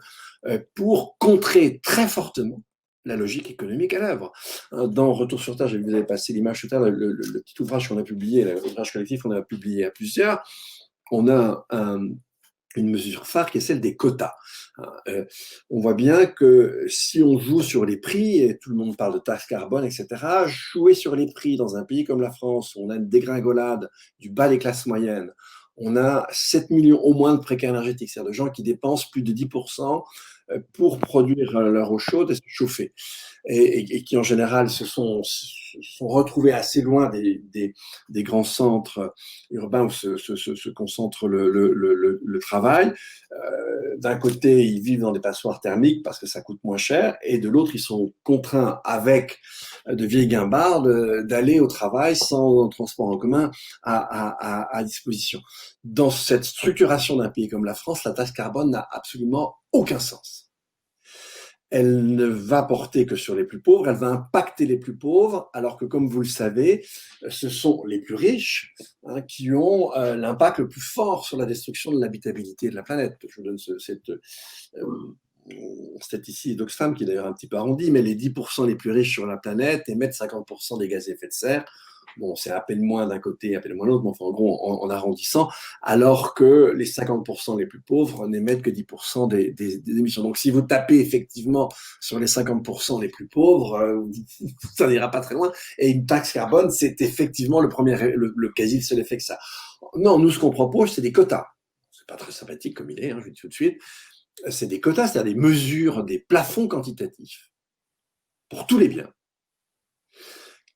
pour contrer très fortement la logique économique à l'œuvre. Dans Retour sur Terre, vous avez passé l'image tout à l'heure, le petit ouvrage qu'on a publié, l'ouvrage collectif qu'on a publié à plusieurs, on a une mesure phare qui est celle des quotas. On voit bien que si on joue sur les prix, et tout le monde parle de taxe carbone, etc., jouer sur les prix dans un pays comme la France, où on a une dégringolade du bas des classes moyennes, on a 7 millions au moins de précaires énergétiques, c'est-à-dire de gens qui dépensent plus de 10% pour produire leur eau chaude et se chauffer. Et qui en général se sont retrouvés assez loin des grands centres urbains où se concentre le travail. D'un côté, ils vivent dans des passoires thermiques parce que ça coûte moins cher, et de l'autre, ils sont contraints avec de vieilles guimbardes d'aller au travail sans transport en commun à disposition. Dans cette structuration d'un pays comme la France, la taxe carbone n'a absolument aucun sens. Elle ne va porter que sur les plus pauvres, elle va impacter les plus pauvres, alors que, comme vous le savez, ce sont les plus riches qui ont l'impact le plus fort sur la destruction de l'habitabilité de la planète. Je vous donne cette statistique d'Oxfam, qui est d'ailleurs un petit peu arrondi, mais les 10% les plus riches sur la planète émettent 50% des gaz à effet de serre. Bon, c'est à peine moins d'un côté, à peine moins de l'autre, mais enfin, en gros, en arrondissant, alors que les 50% les plus pauvres n'émettent que 10% des émissions. Donc, si vous tapez effectivement sur les 50% les plus pauvres, ça n'ira pas très loin. Et une taxe carbone, c'est effectivement le quasi le seul effet que ça. Non, nous, ce qu'on propose, c'est des quotas. C'est pas très sympathique comme il est, je vous dis tout de suite. C'est des quotas, c'est-à-dire des mesures, des plafonds quantitatifs pour tous les biens,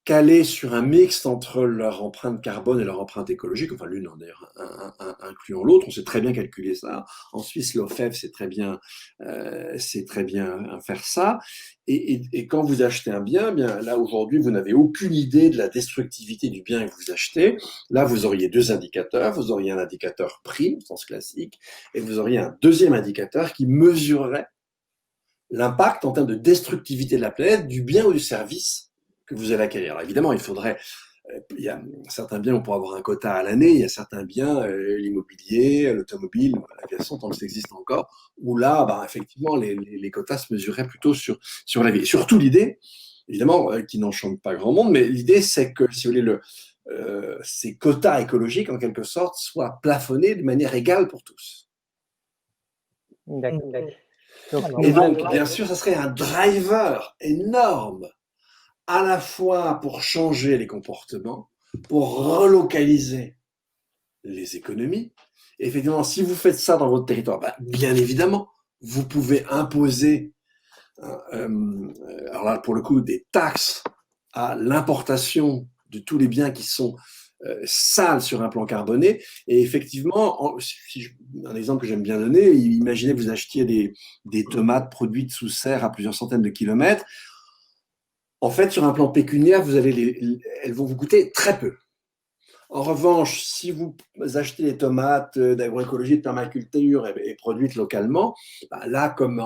calés sur un mix entre leur empreinte carbone et leur empreinte écologique, enfin l'une en d'ailleurs incluant l'autre, on sait très bien calculer ça. En Suisse, l'OFEV sait très bien faire ça. Et quand vous achetez un bien, bien là aujourd'hui, vous n'avez aucune idée de la destructivité du bien que vous achetez. Là, vous auriez deux indicateurs. Vous auriez un indicateur prix, au sens classique, et vous auriez un deuxième indicateur qui mesurerait l'impact en termes de destructivité de la planète, du bien ou du service que vous allez acquérir. Alors évidemment, il y a certains biens, on pourra avoir un quota à l'année, il y a certains biens, l'immobilier, l'automobile, l'aviation, tant que ça existe encore, où là, effectivement, les quotas se mesuraient plutôt sur la vie. Et surtout l'idée, évidemment, qui n'enchante pas grand monde, mais l'idée, c'est que, si vous voulez, ces quotas écologiques, en quelque sorte, soient plafonnés de manière égale pour tous. D'accord. Et donc, bien sûr, ça serait un driver énorme, à la fois pour changer les comportements, pour relocaliser les économies. Et effectivement, si vous faites ça dans votre territoire, bien évidemment, vous pouvez imposer, alors là, pour le coup, des taxes à l'importation de tous les biens qui sont sales sur un plan carboné. Et effectivement, un exemple que j'aime bien donner, imaginez que vous achetiez des tomates produites sous serre à plusieurs centaines de kilomètres. En fait, sur un plan pécuniaire, elles vont vous coûter très peu. En revanche, si vous achetez des tomates d'agroécologie, de permaculture et produites localement, là, comme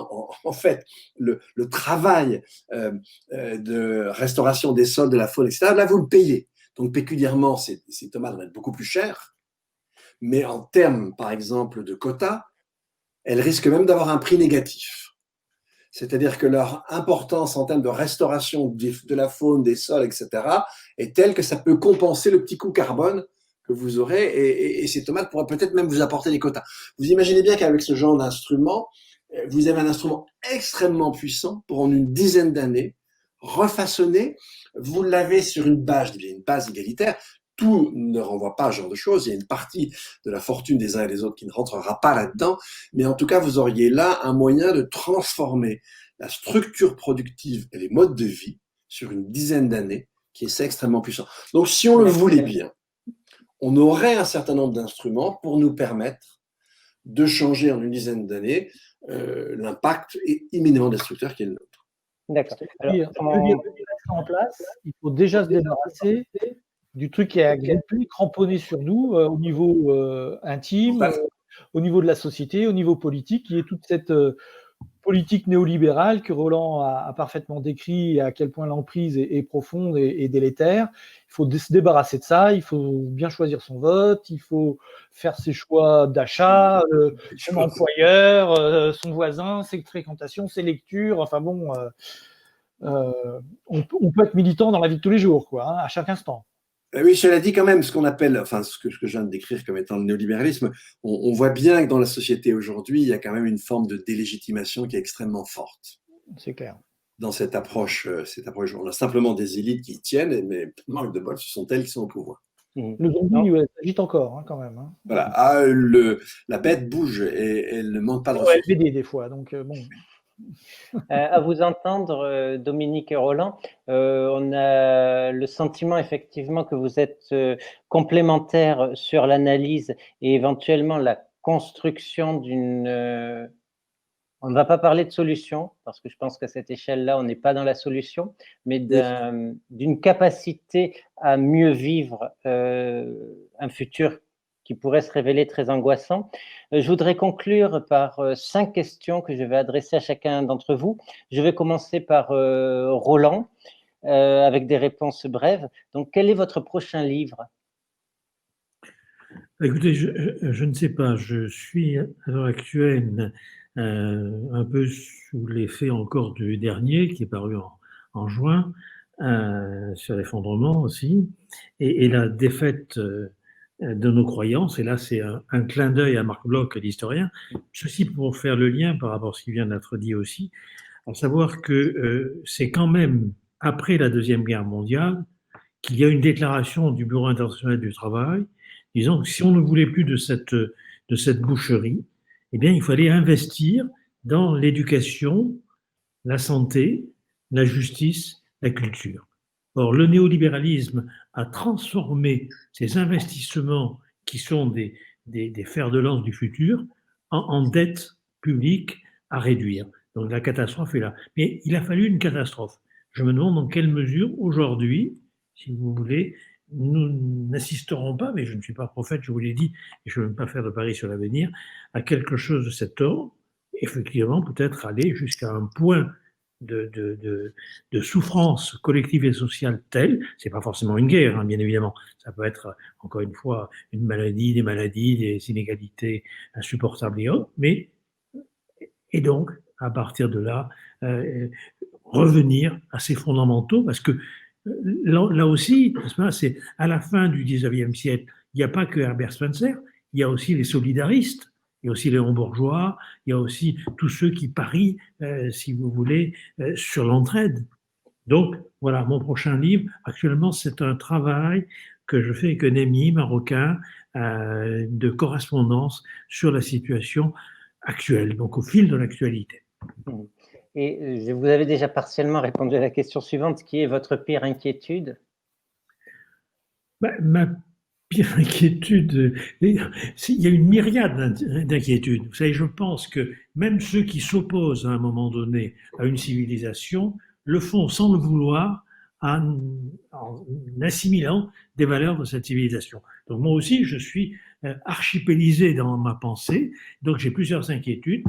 en fait le travail de restauration des sols, de la faune, etc., là, vous le payez. Donc, pécuniairement, ces tomates vont être beaucoup plus chères. Mais en termes, par exemple, de quotas, elles risquent même d'avoir un prix négatif. C'est-à-dire que leur importance en termes de restauration de la faune, des sols, etc., est telle que ça peut compenser le petit coût carbone que vous aurez, et ces tomates pourraient peut-être même vous apporter des quotas. Vous imaginez bien qu'avec ce genre d'instrument, vous avez un instrument extrêmement puissant pour en une dizaine d'années refaçonner. Vous l'avez sur une base égalitaire. Tout ne renvoie pas à ce genre de choses. Il y a une partie de la fortune des uns et des autres qui ne rentrera pas là-dedans. Mais en tout cas, vous auriez là un moyen de transformer la structure productive et les modes de vie sur une dizaine d'années, qui est extrêmement puissant. Donc, si on le voulait bien, on aurait un certain nombre d'instruments pour nous permettre de changer en une dizaine d'années l'impact immédiatement destructeur qui est le nôtre. D'accord. Alors, en place, il faut déjà se débarrasser du truc qui est plus cramponné sur nous au niveau intime, au niveau de la société, au niveau politique, qui est toute cette politique néolibérale que Roland a parfaitement décrit, et à quel point l'emprise est profonde et délétère. Il faut se débarrasser de ça, il faut bien choisir son vote, il faut faire ses choix d'achat, son employeur, son voisin, ses fréquentations, ses lectures, enfin bon, on peut être militant dans la vie de tous les jours, quoi, à chaque instant. Oui, cela dit quand même, ce qu'on appelle, enfin ce que je viens de décrire comme étant le néolibéralisme, on voit bien que dans la société aujourd'hui, il y a quand même une forme de délégitimation qui est extrêmement forte. C'est clair. Dans cette approche, on a simplement des élites qui y tiennent, mais manque de bol, ce sont elles qui sont au pouvoir. Le zombie, ouais, s'agite encore, hein, quand même. Hein. Voilà. Ah, la bête bouge et elle ne manque pas de Ouais, ressources. BD des fois, donc bon. À vous entendre, Dominique et Roland, on a le sentiment effectivement que vous êtes complémentaires sur l'analyse et éventuellement la construction d'une... on ne va pas parler de solution, parce que je pense qu'à cette échelle-là, on n'est pas dans la solution, mais d'une capacité à mieux vivre un futur qui pourrait se révéler très angoissant. Je voudrais conclure par 5 questions que je vais adresser à chacun d'entre vous. Je vais commencer par Roland, avec des réponses brèves. Donc, quel est votre prochain livre? Écoutez, je ne sais pas, je suis à l'heure actuelle un peu sous l'effet encore du dernier qui est paru en juin, sur l'effondrement aussi, et la défaite de nos croyances. Et là, c'est un clin d'œil à Marc Bloch, l'historien. Ceci pour faire le lien par rapport à ce qui vient d'être dit aussi, à savoir que c'est quand même après la Deuxième Guerre mondiale qu'il y a une déclaration du Bureau international du travail disant que si on ne voulait plus de cette boucherie, eh bien, il fallait investir dans l'éducation, la santé, la justice, la culture. Or, le néolibéralisme a transformé ces investissements qui sont des fers de lance du futur en dettes publiques à réduire. Donc la catastrophe est là. Mais il a fallu une catastrophe. Je me demande dans quelle mesure aujourd'hui, si vous voulez, nous n'assisterons pas, mais je ne suis pas prophète, je vous l'ai dit, et je ne veux pas faire de paris sur l'avenir, à quelque chose de cet ordre, effectivement, peut-être aller jusqu'à un point de souffrance collective et sociale telle, c'est pas forcément une guerre, hein, bien évidemment, ça peut être, encore une fois, une maladie, des inégalités insupportables et autres, mais, et donc, à partir de là, revenir à ces fondamentaux, parce que là aussi, c'est à la fin du 19e siècle, il n'y a pas que Herbert Spencer, il y a aussi les solidaristes, il y a aussi Léon Bourgeois, il y a aussi tous ceux qui parient, si vous voulez, sur l'entraide. Donc, voilà, mon prochain livre, actuellement, c'est un travail que je fais avec un ami marocain de correspondance sur la situation actuelle, donc au fil de l'actualité. Et vous avez déjà partiellement répondu à la question suivante, qui est votre pire inquiétude? Ma pire inquiétude, il y a une myriade d'inquiétudes. Vous savez, je pense que même ceux qui s'opposent à un moment donné à une civilisation le font sans le vouloir en assimilant des valeurs de cette civilisation. Donc moi aussi, je suis archipélisé dans ma pensée, donc j'ai plusieurs inquiétudes.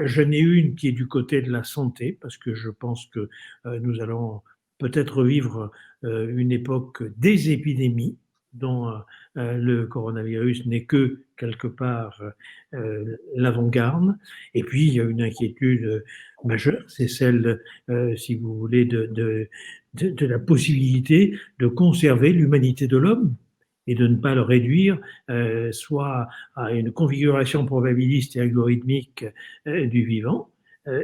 J'en ai une qui est du côté de la santé, parce que je pense que nous allons peut-être vivre une époque des épidémies, dont le coronavirus n'est que quelque part l'avant-garde. Et puis, il y a une inquiétude majeure, c'est celle, si vous voulez, de la possibilité de conserver l'humanité de l'homme et de ne pas le réduire soit à une configuration probabiliste et algorithmique du vivant.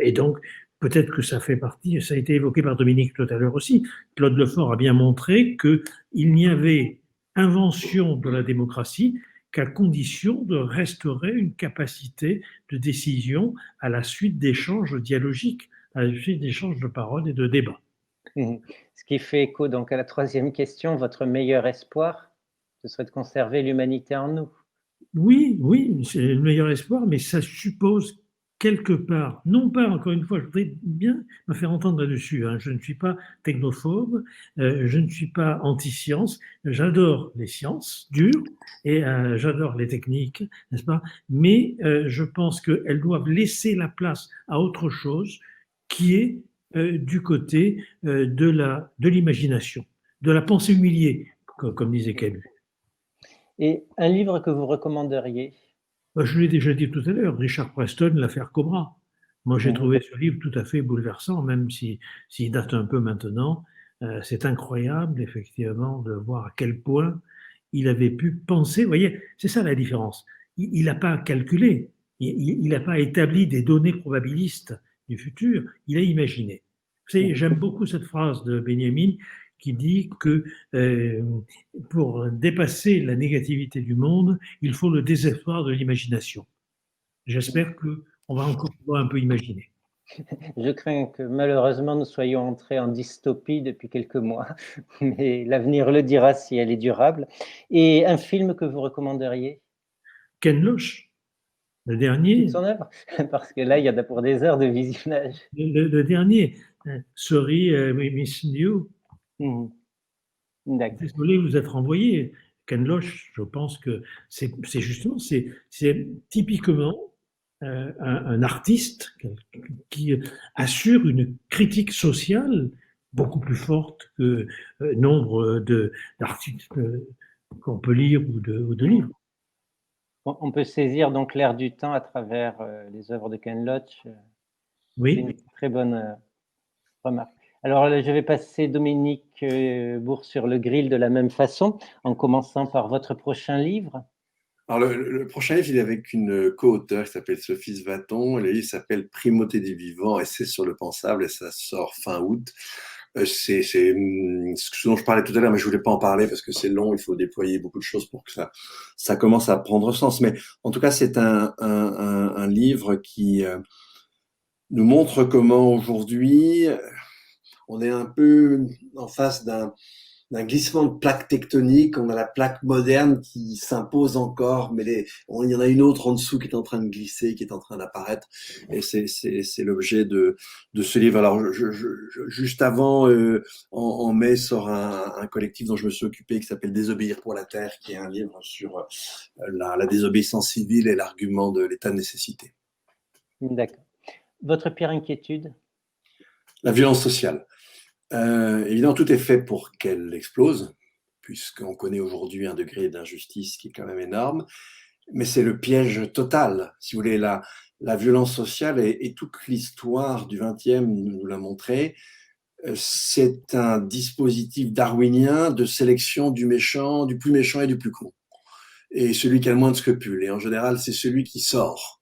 Et donc, peut-être que ça fait partie, ça a été évoqué par Dominique tout à l'heure aussi, Claude Lefort a bien montré qu'il n'y avait invention de la démocratie qu'à condition de restaurer une capacité de décision à la suite d'échanges dialogiques, à la suite d'échanges de paroles et de débats. Ce qui fait écho donc à la troisième question, votre meilleur espoir, ce serait de conserver l'humanité en nous. Oui, c'est le meilleur espoir, mais ça suppose quelque part, non pas, encore une fois, je voudrais bien me faire entendre là-dessus, hein, je ne suis pas technophobe, je ne suis pas anti-science, j'adore les sciences dures et j'adore les techniques, n'est-ce pas? Mais je pense qu'elles doivent laisser la place à autre chose qui est du côté de l'imagination, de la pensée humiliée, comme disait Camus. Et un livre que vous recommanderiez? Je l'ai déjà dit tout à l'heure, Richard Preston, L'affaire Cobra. Moi, j'ai trouvé ce livre tout à fait bouleversant, même s'il date un peu maintenant. C'est incroyable, effectivement, de voir à quel point il avait pu penser. Vous voyez, c'est ça la différence. Il n'a pas calculé, il n'a pas établi des données probabilistes du futur, il a imaginé. Vous savez, j'aime beaucoup cette phrase de Benjamin qui dit que pour dépasser la négativité du monde, il faut le désespoir de l'imagination. J'espère qu'on va encore pouvoir un peu imaginer. Je crains que malheureusement nous soyons entrés en dystopie depuis quelques mois, mais l'avenir le dira si elle est durable. Et un film que vous recommanderiez? Ken Loach, le dernier. Toute son œuvre? Parce que là, il y en a pour des heures de visionnage. Le dernier, Sorry, Miss You. D'accord. Désolé, vous êtes renvoyé. Ken Loach, je pense que c'est justement, c'est typiquement un artiste qui assure une critique sociale beaucoup plus forte que nombre d'artistes qu'on peut lire ou de livres. On peut saisir donc l'air du temps à travers les œuvres de Ken Loach. C'est Oui, une très bonne remarque. Alors, je vais passer Dominique Bourg sur le grill de la même façon, en commençant par votre prochain livre. Alors, le prochain livre, il est avec une co-auteure qui s'appelle Sophie Svaton. Le livre s'appelle Primauté des vivants, essai sur le pensable, et ça sort fin août. C'est ce dont je parlais tout à l'heure, mais je voulais pas en parler parce que c'est long, il faut déployer beaucoup de choses pour que ça commence à prendre sens. Mais en tout cas, c'est un livre qui nous montre comment aujourd'hui on est un peu en face d'un glissement de plaque tectonique. On a la plaque moderne qui s'impose encore, mais il y en a une autre en dessous qui est en train de glisser, qui est en train d'apparaître. Et c'est l'objet de ce livre. Alors, juste avant, en mai, sort un collectif dont je me suis occupé qui s'appelle Désobéir pour la Terre, qui est un livre sur la désobéissance civile et l'argument de l'état de nécessité. D'accord. Votre pire inquiétude? La violence sociale. Évidemment, tout est fait pour qu'elle explose, puisqu'on connaît aujourd'hui un degré d'injustice qui est quand même énorme, mais c'est le piège total. Si vous voulez, la violence sociale et toute l'histoire du XXe nous l'a montré, c'est un dispositif darwinien de sélection du méchant, du plus méchant et du plus con. Et celui qui a le moins de scrupules. Et en général, c'est celui qui sort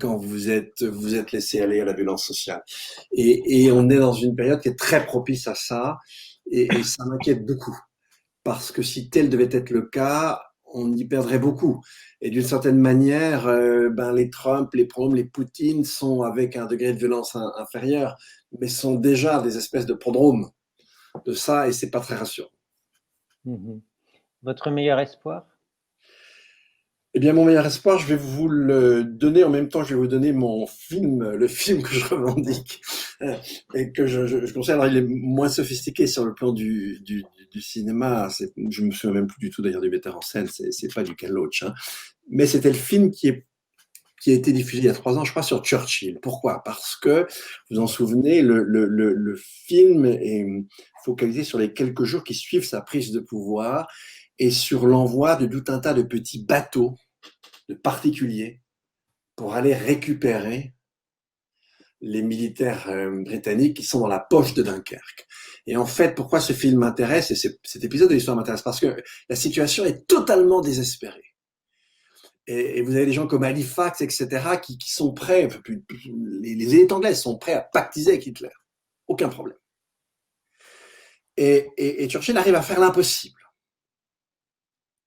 quand vous êtes laissé aller à la violence sociale. Et on est dans une période qui est très propice à ça, et ça m'inquiète beaucoup. Parce que si tel devait être le cas, on y perdrait beaucoup. Et d'une certaine manière, les Trump, les Prom, les Poutine sont avec un degré de violence inférieur, mais sont déjà des espèces de prodromes de ça, et c'est pas très rassurant. Votre meilleur espoir? Eh bien, mon meilleur espoir, je vais vous le donner en même temps que je vais vous donner mon film, le film que je revendique et que je conseille. Alors, il est moins sophistiqué sur le plan du cinéma. Je me souviens même plus du tout d'ailleurs du metteur en scène. C'est pas du Ken Loach, hein. Mais c'était le film qui a été diffusé il y a 3 ans, je crois, sur Churchill. Pourquoi? Parce que, vous en souvenez, le film est focalisé sur les quelques jours qui suivent sa prise de pouvoir et sur l'envoi de tout un tas de petits bateaux, de particuliers, pour aller récupérer les militaires britanniques qui sont dans la poche de Dunkerque. Et en fait, pourquoi ce film m'intéresse, et cet épisode de l'histoire m'intéresse? Parce que la situation est totalement désespérée. Et vous avez des gens comme Halifax, etc., qui sont prêts, les élites anglaises sont prêts à pactiser avec Hitler. Aucun problème. Et Churchill arrive à faire l'impossible.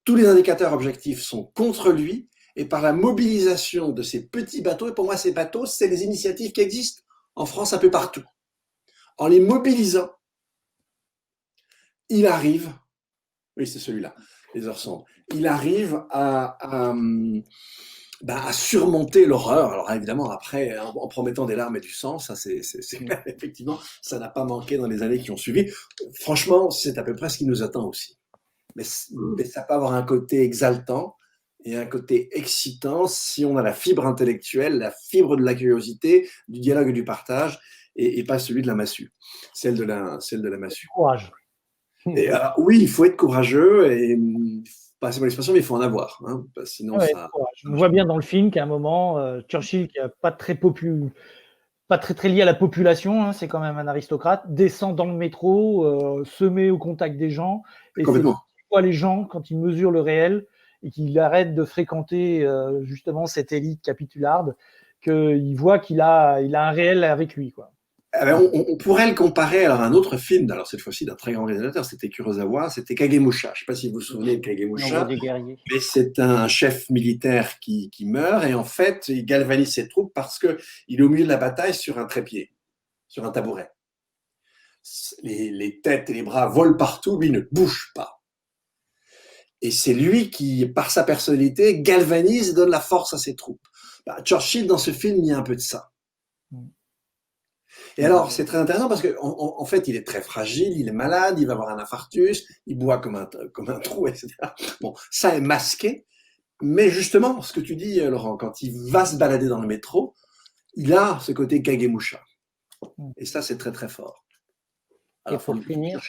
Tous les indicateurs objectifs sont contre lui, et par la mobilisation de ces petits bateaux, et pour moi ces bateaux, c'est les initiatives qui existent en France un peu partout. En les mobilisant, il arrive, oui c'est celui-là, les heures sombres, il arrive à surmonter l'horreur. Alors évidemment après, en promettant des larmes et du sang, ça c'est effectivement, ça n'a pas manqué dans les années qui ont suivi. Franchement, c'est à peu près ce qui nous attend aussi. Mais ça peut avoir un côté exaltant et un côté excitant si on a la fibre intellectuelle, la fibre de la curiosité, du dialogue et du partage, et pas celui de la massue, celle de la massue. Courage. Et oui, il faut être courageux, et pas c'est mon expression, mais il faut en avoir, hein, parce que sinon ça. On voit bien dans le film qu'à un moment, Churchill, qui n'est pas très lié à la population, hein, c'est quand même un aristocrate, descend dans le métro, se met au contact des gens, et c'est quoi les gens, quand ils mesurent le réel et qu'il arrête de fréquenter justement cette élite capitularde, qu'il voit qu'il a un réel avec lui, quoi. On pourrait le comparer à un autre film, alors cette fois-ci d'un très grand réalisateur, c'était Kurosawa, c'était Kagemusha. Je ne sais pas si vous vous souvenez de Kagemusha, L'ombre du guerrier. mais c'est un chef militaire qui meurt et en fait, il galvanise ses troupes parce qu'il est au milieu de la bataille sur un trépied, sur un tabouret. Les têtes et les bras volent partout, lui ne bouge pas. Et c'est lui qui, par sa personnalité, galvanise et donne la force à ses troupes. Churchill, dans ce film, il y a un peu de ça. Et alors, c'est très intéressant parce qu'en fait, il est très fragile, il est malade, il va avoir un infarctus, il boit comme un trou, etc. Bon, ça est masqué, mais justement, ce que tu dis, Laurent, quand il va se balader dans le métro, il a ce côté Kagemusha. Et ça, c'est très, très fort. Alors, et pour finir,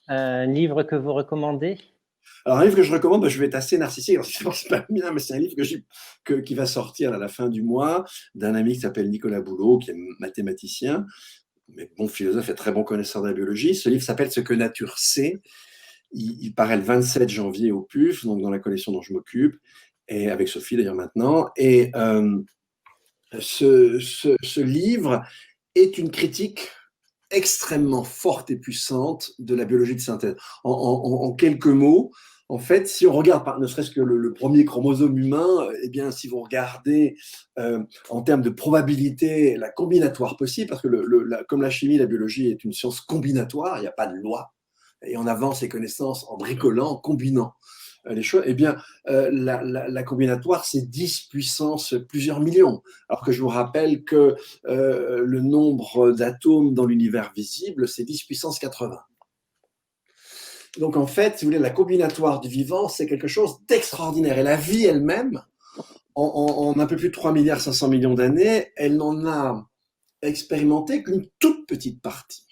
un livre que vous recommandez? Alors, un livre que je recommande, je vais être assez narcissique. C'est pas bien, mais c'est un livre qui va sortir à la fin du mois d'un ami qui s'appelle Nicolas Boulot, qui est mathématicien, mais bon philosophe et très bon connaisseur de la biologie. Ce livre s'appelle Ce que nature sait. Il paraît le 27 janvier au PUF, donc dans la collection dont je m'occupe, et avec Sophie d'ailleurs maintenant. Et ce livre est une critique extrêmement forte et puissante de la biologie de synthèse. En quelques mots, en fait, si on regarde ne serait-ce que le premier chromosome humain, eh bien, si vous regardez en termes de probabilité la combinatoire possible, parce que comme la chimie, la biologie est une science combinatoire, il n'y a pas de loi, et on avance les connaissances en bricolant, en combinant les choses, eh bien, la combinatoire, c'est 10 puissance plusieurs millions. Alors que je vous rappelle que le nombre d'atomes dans l'univers visible, c'est 10 puissance 80. Donc, en fait, si vous voulez, la combinatoire du vivant, c'est quelque chose d'extraordinaire. Et la vie elle-même, en un peu plus de 3,5 milliards d'années, elle n'en a expérimenté qu'une toute petite partie.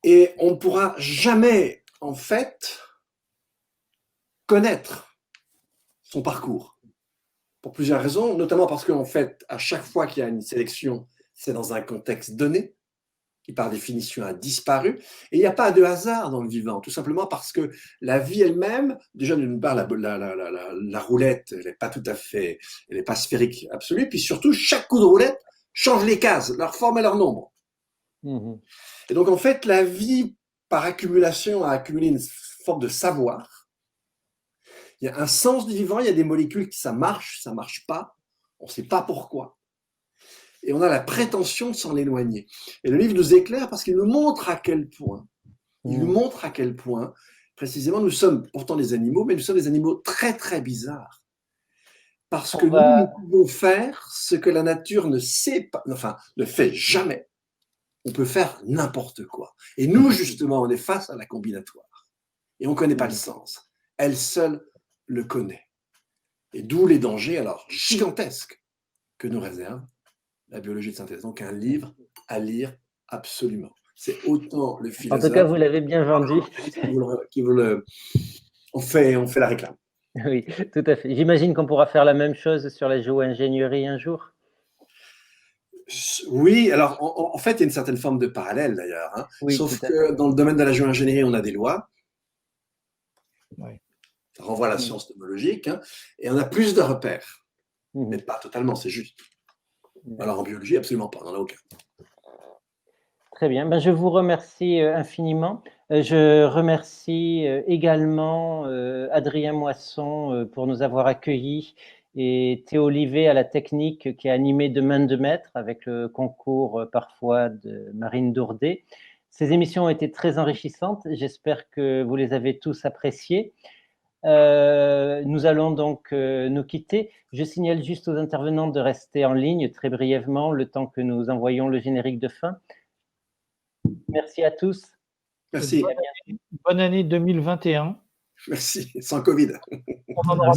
Et on ne pourra jamais, en fait, connaître son parcours. Pour plusieurs raisons, notamment parce qu'en fait, à chaque fois qu'il y a une sélection, c'est dans un contexte donné, qui par définition a disparu. Et il n'y a pas de hasard dans le vivant, tout simplement parce que la vie elle-même, déjà d'une part, la roulette, elle n'est pas tout à fait, elle n'est pas sphérique absolue, puis surtout, chaque coup de roulette change les cases, leur forme et leur nombre. Et donc, en fait, la vie, par accumulation, a accumulé une forme de savoir. Il y a un sens du vivant, il y a des molécules qui ça marche pas, on ne sait pas pourquoi. Et on a la prétention de s'en éloigner. Et le livre nous éclaire parce qu'il nous montre à quel point, précisément, nous sommes pourtant des animaux, mais nous sommes des animaux très, très bizarres. Parce que nous pouvons faire ce que la nature ne sait pas, enfin, ne fait jamais. On peut faire n'importe quoi. Et nous, justement, on est face à la combinatoire. Et on ne connaît pas le sens. Elle seule le connaît. Et d'où les dangers, alors, gigantesques que nous réserve la biologie de synthèse. Donc, un livre à lire absolument. C'est autant le philosophe... En tout cas, vous l'avez bien vendu. On fait la réclame. Oui, tout à fait. J'imagine qu'on pourra faire la même chose sur la géo-ingénierie un jour. Oui, alors en fait, il y a une certaine forme de parallèle d'ailleurs. Hein. Oui, sauf que dans le domaine de la géo-ingénierie, on a des lois. Oui. Ça renvoie à la science nomologique. Hein, et on a plus de repères. Mais pas totalement, c'est juste. Alors en biologie, absolument pas, on n'en a aucun. Très bien, ben, je vous remercie infiniment. Je remercie également Adrien Moisson pour nous avoir accueillis et Théo Olivet à la technique qui a animé de main de maître avec le concours parfois de Marine Dourdet. Ces émissions ont été très enrichissantes, j'espère que vous les avez tous appréciées. Nous allons donc nous quitter. Je signale juste aux intervenants de rester en ligne très brièvement le temps que nous envoyons le générique de fin. Merci à tous. Merci. Bonne année 2021. Merci, sans Covid. On en aura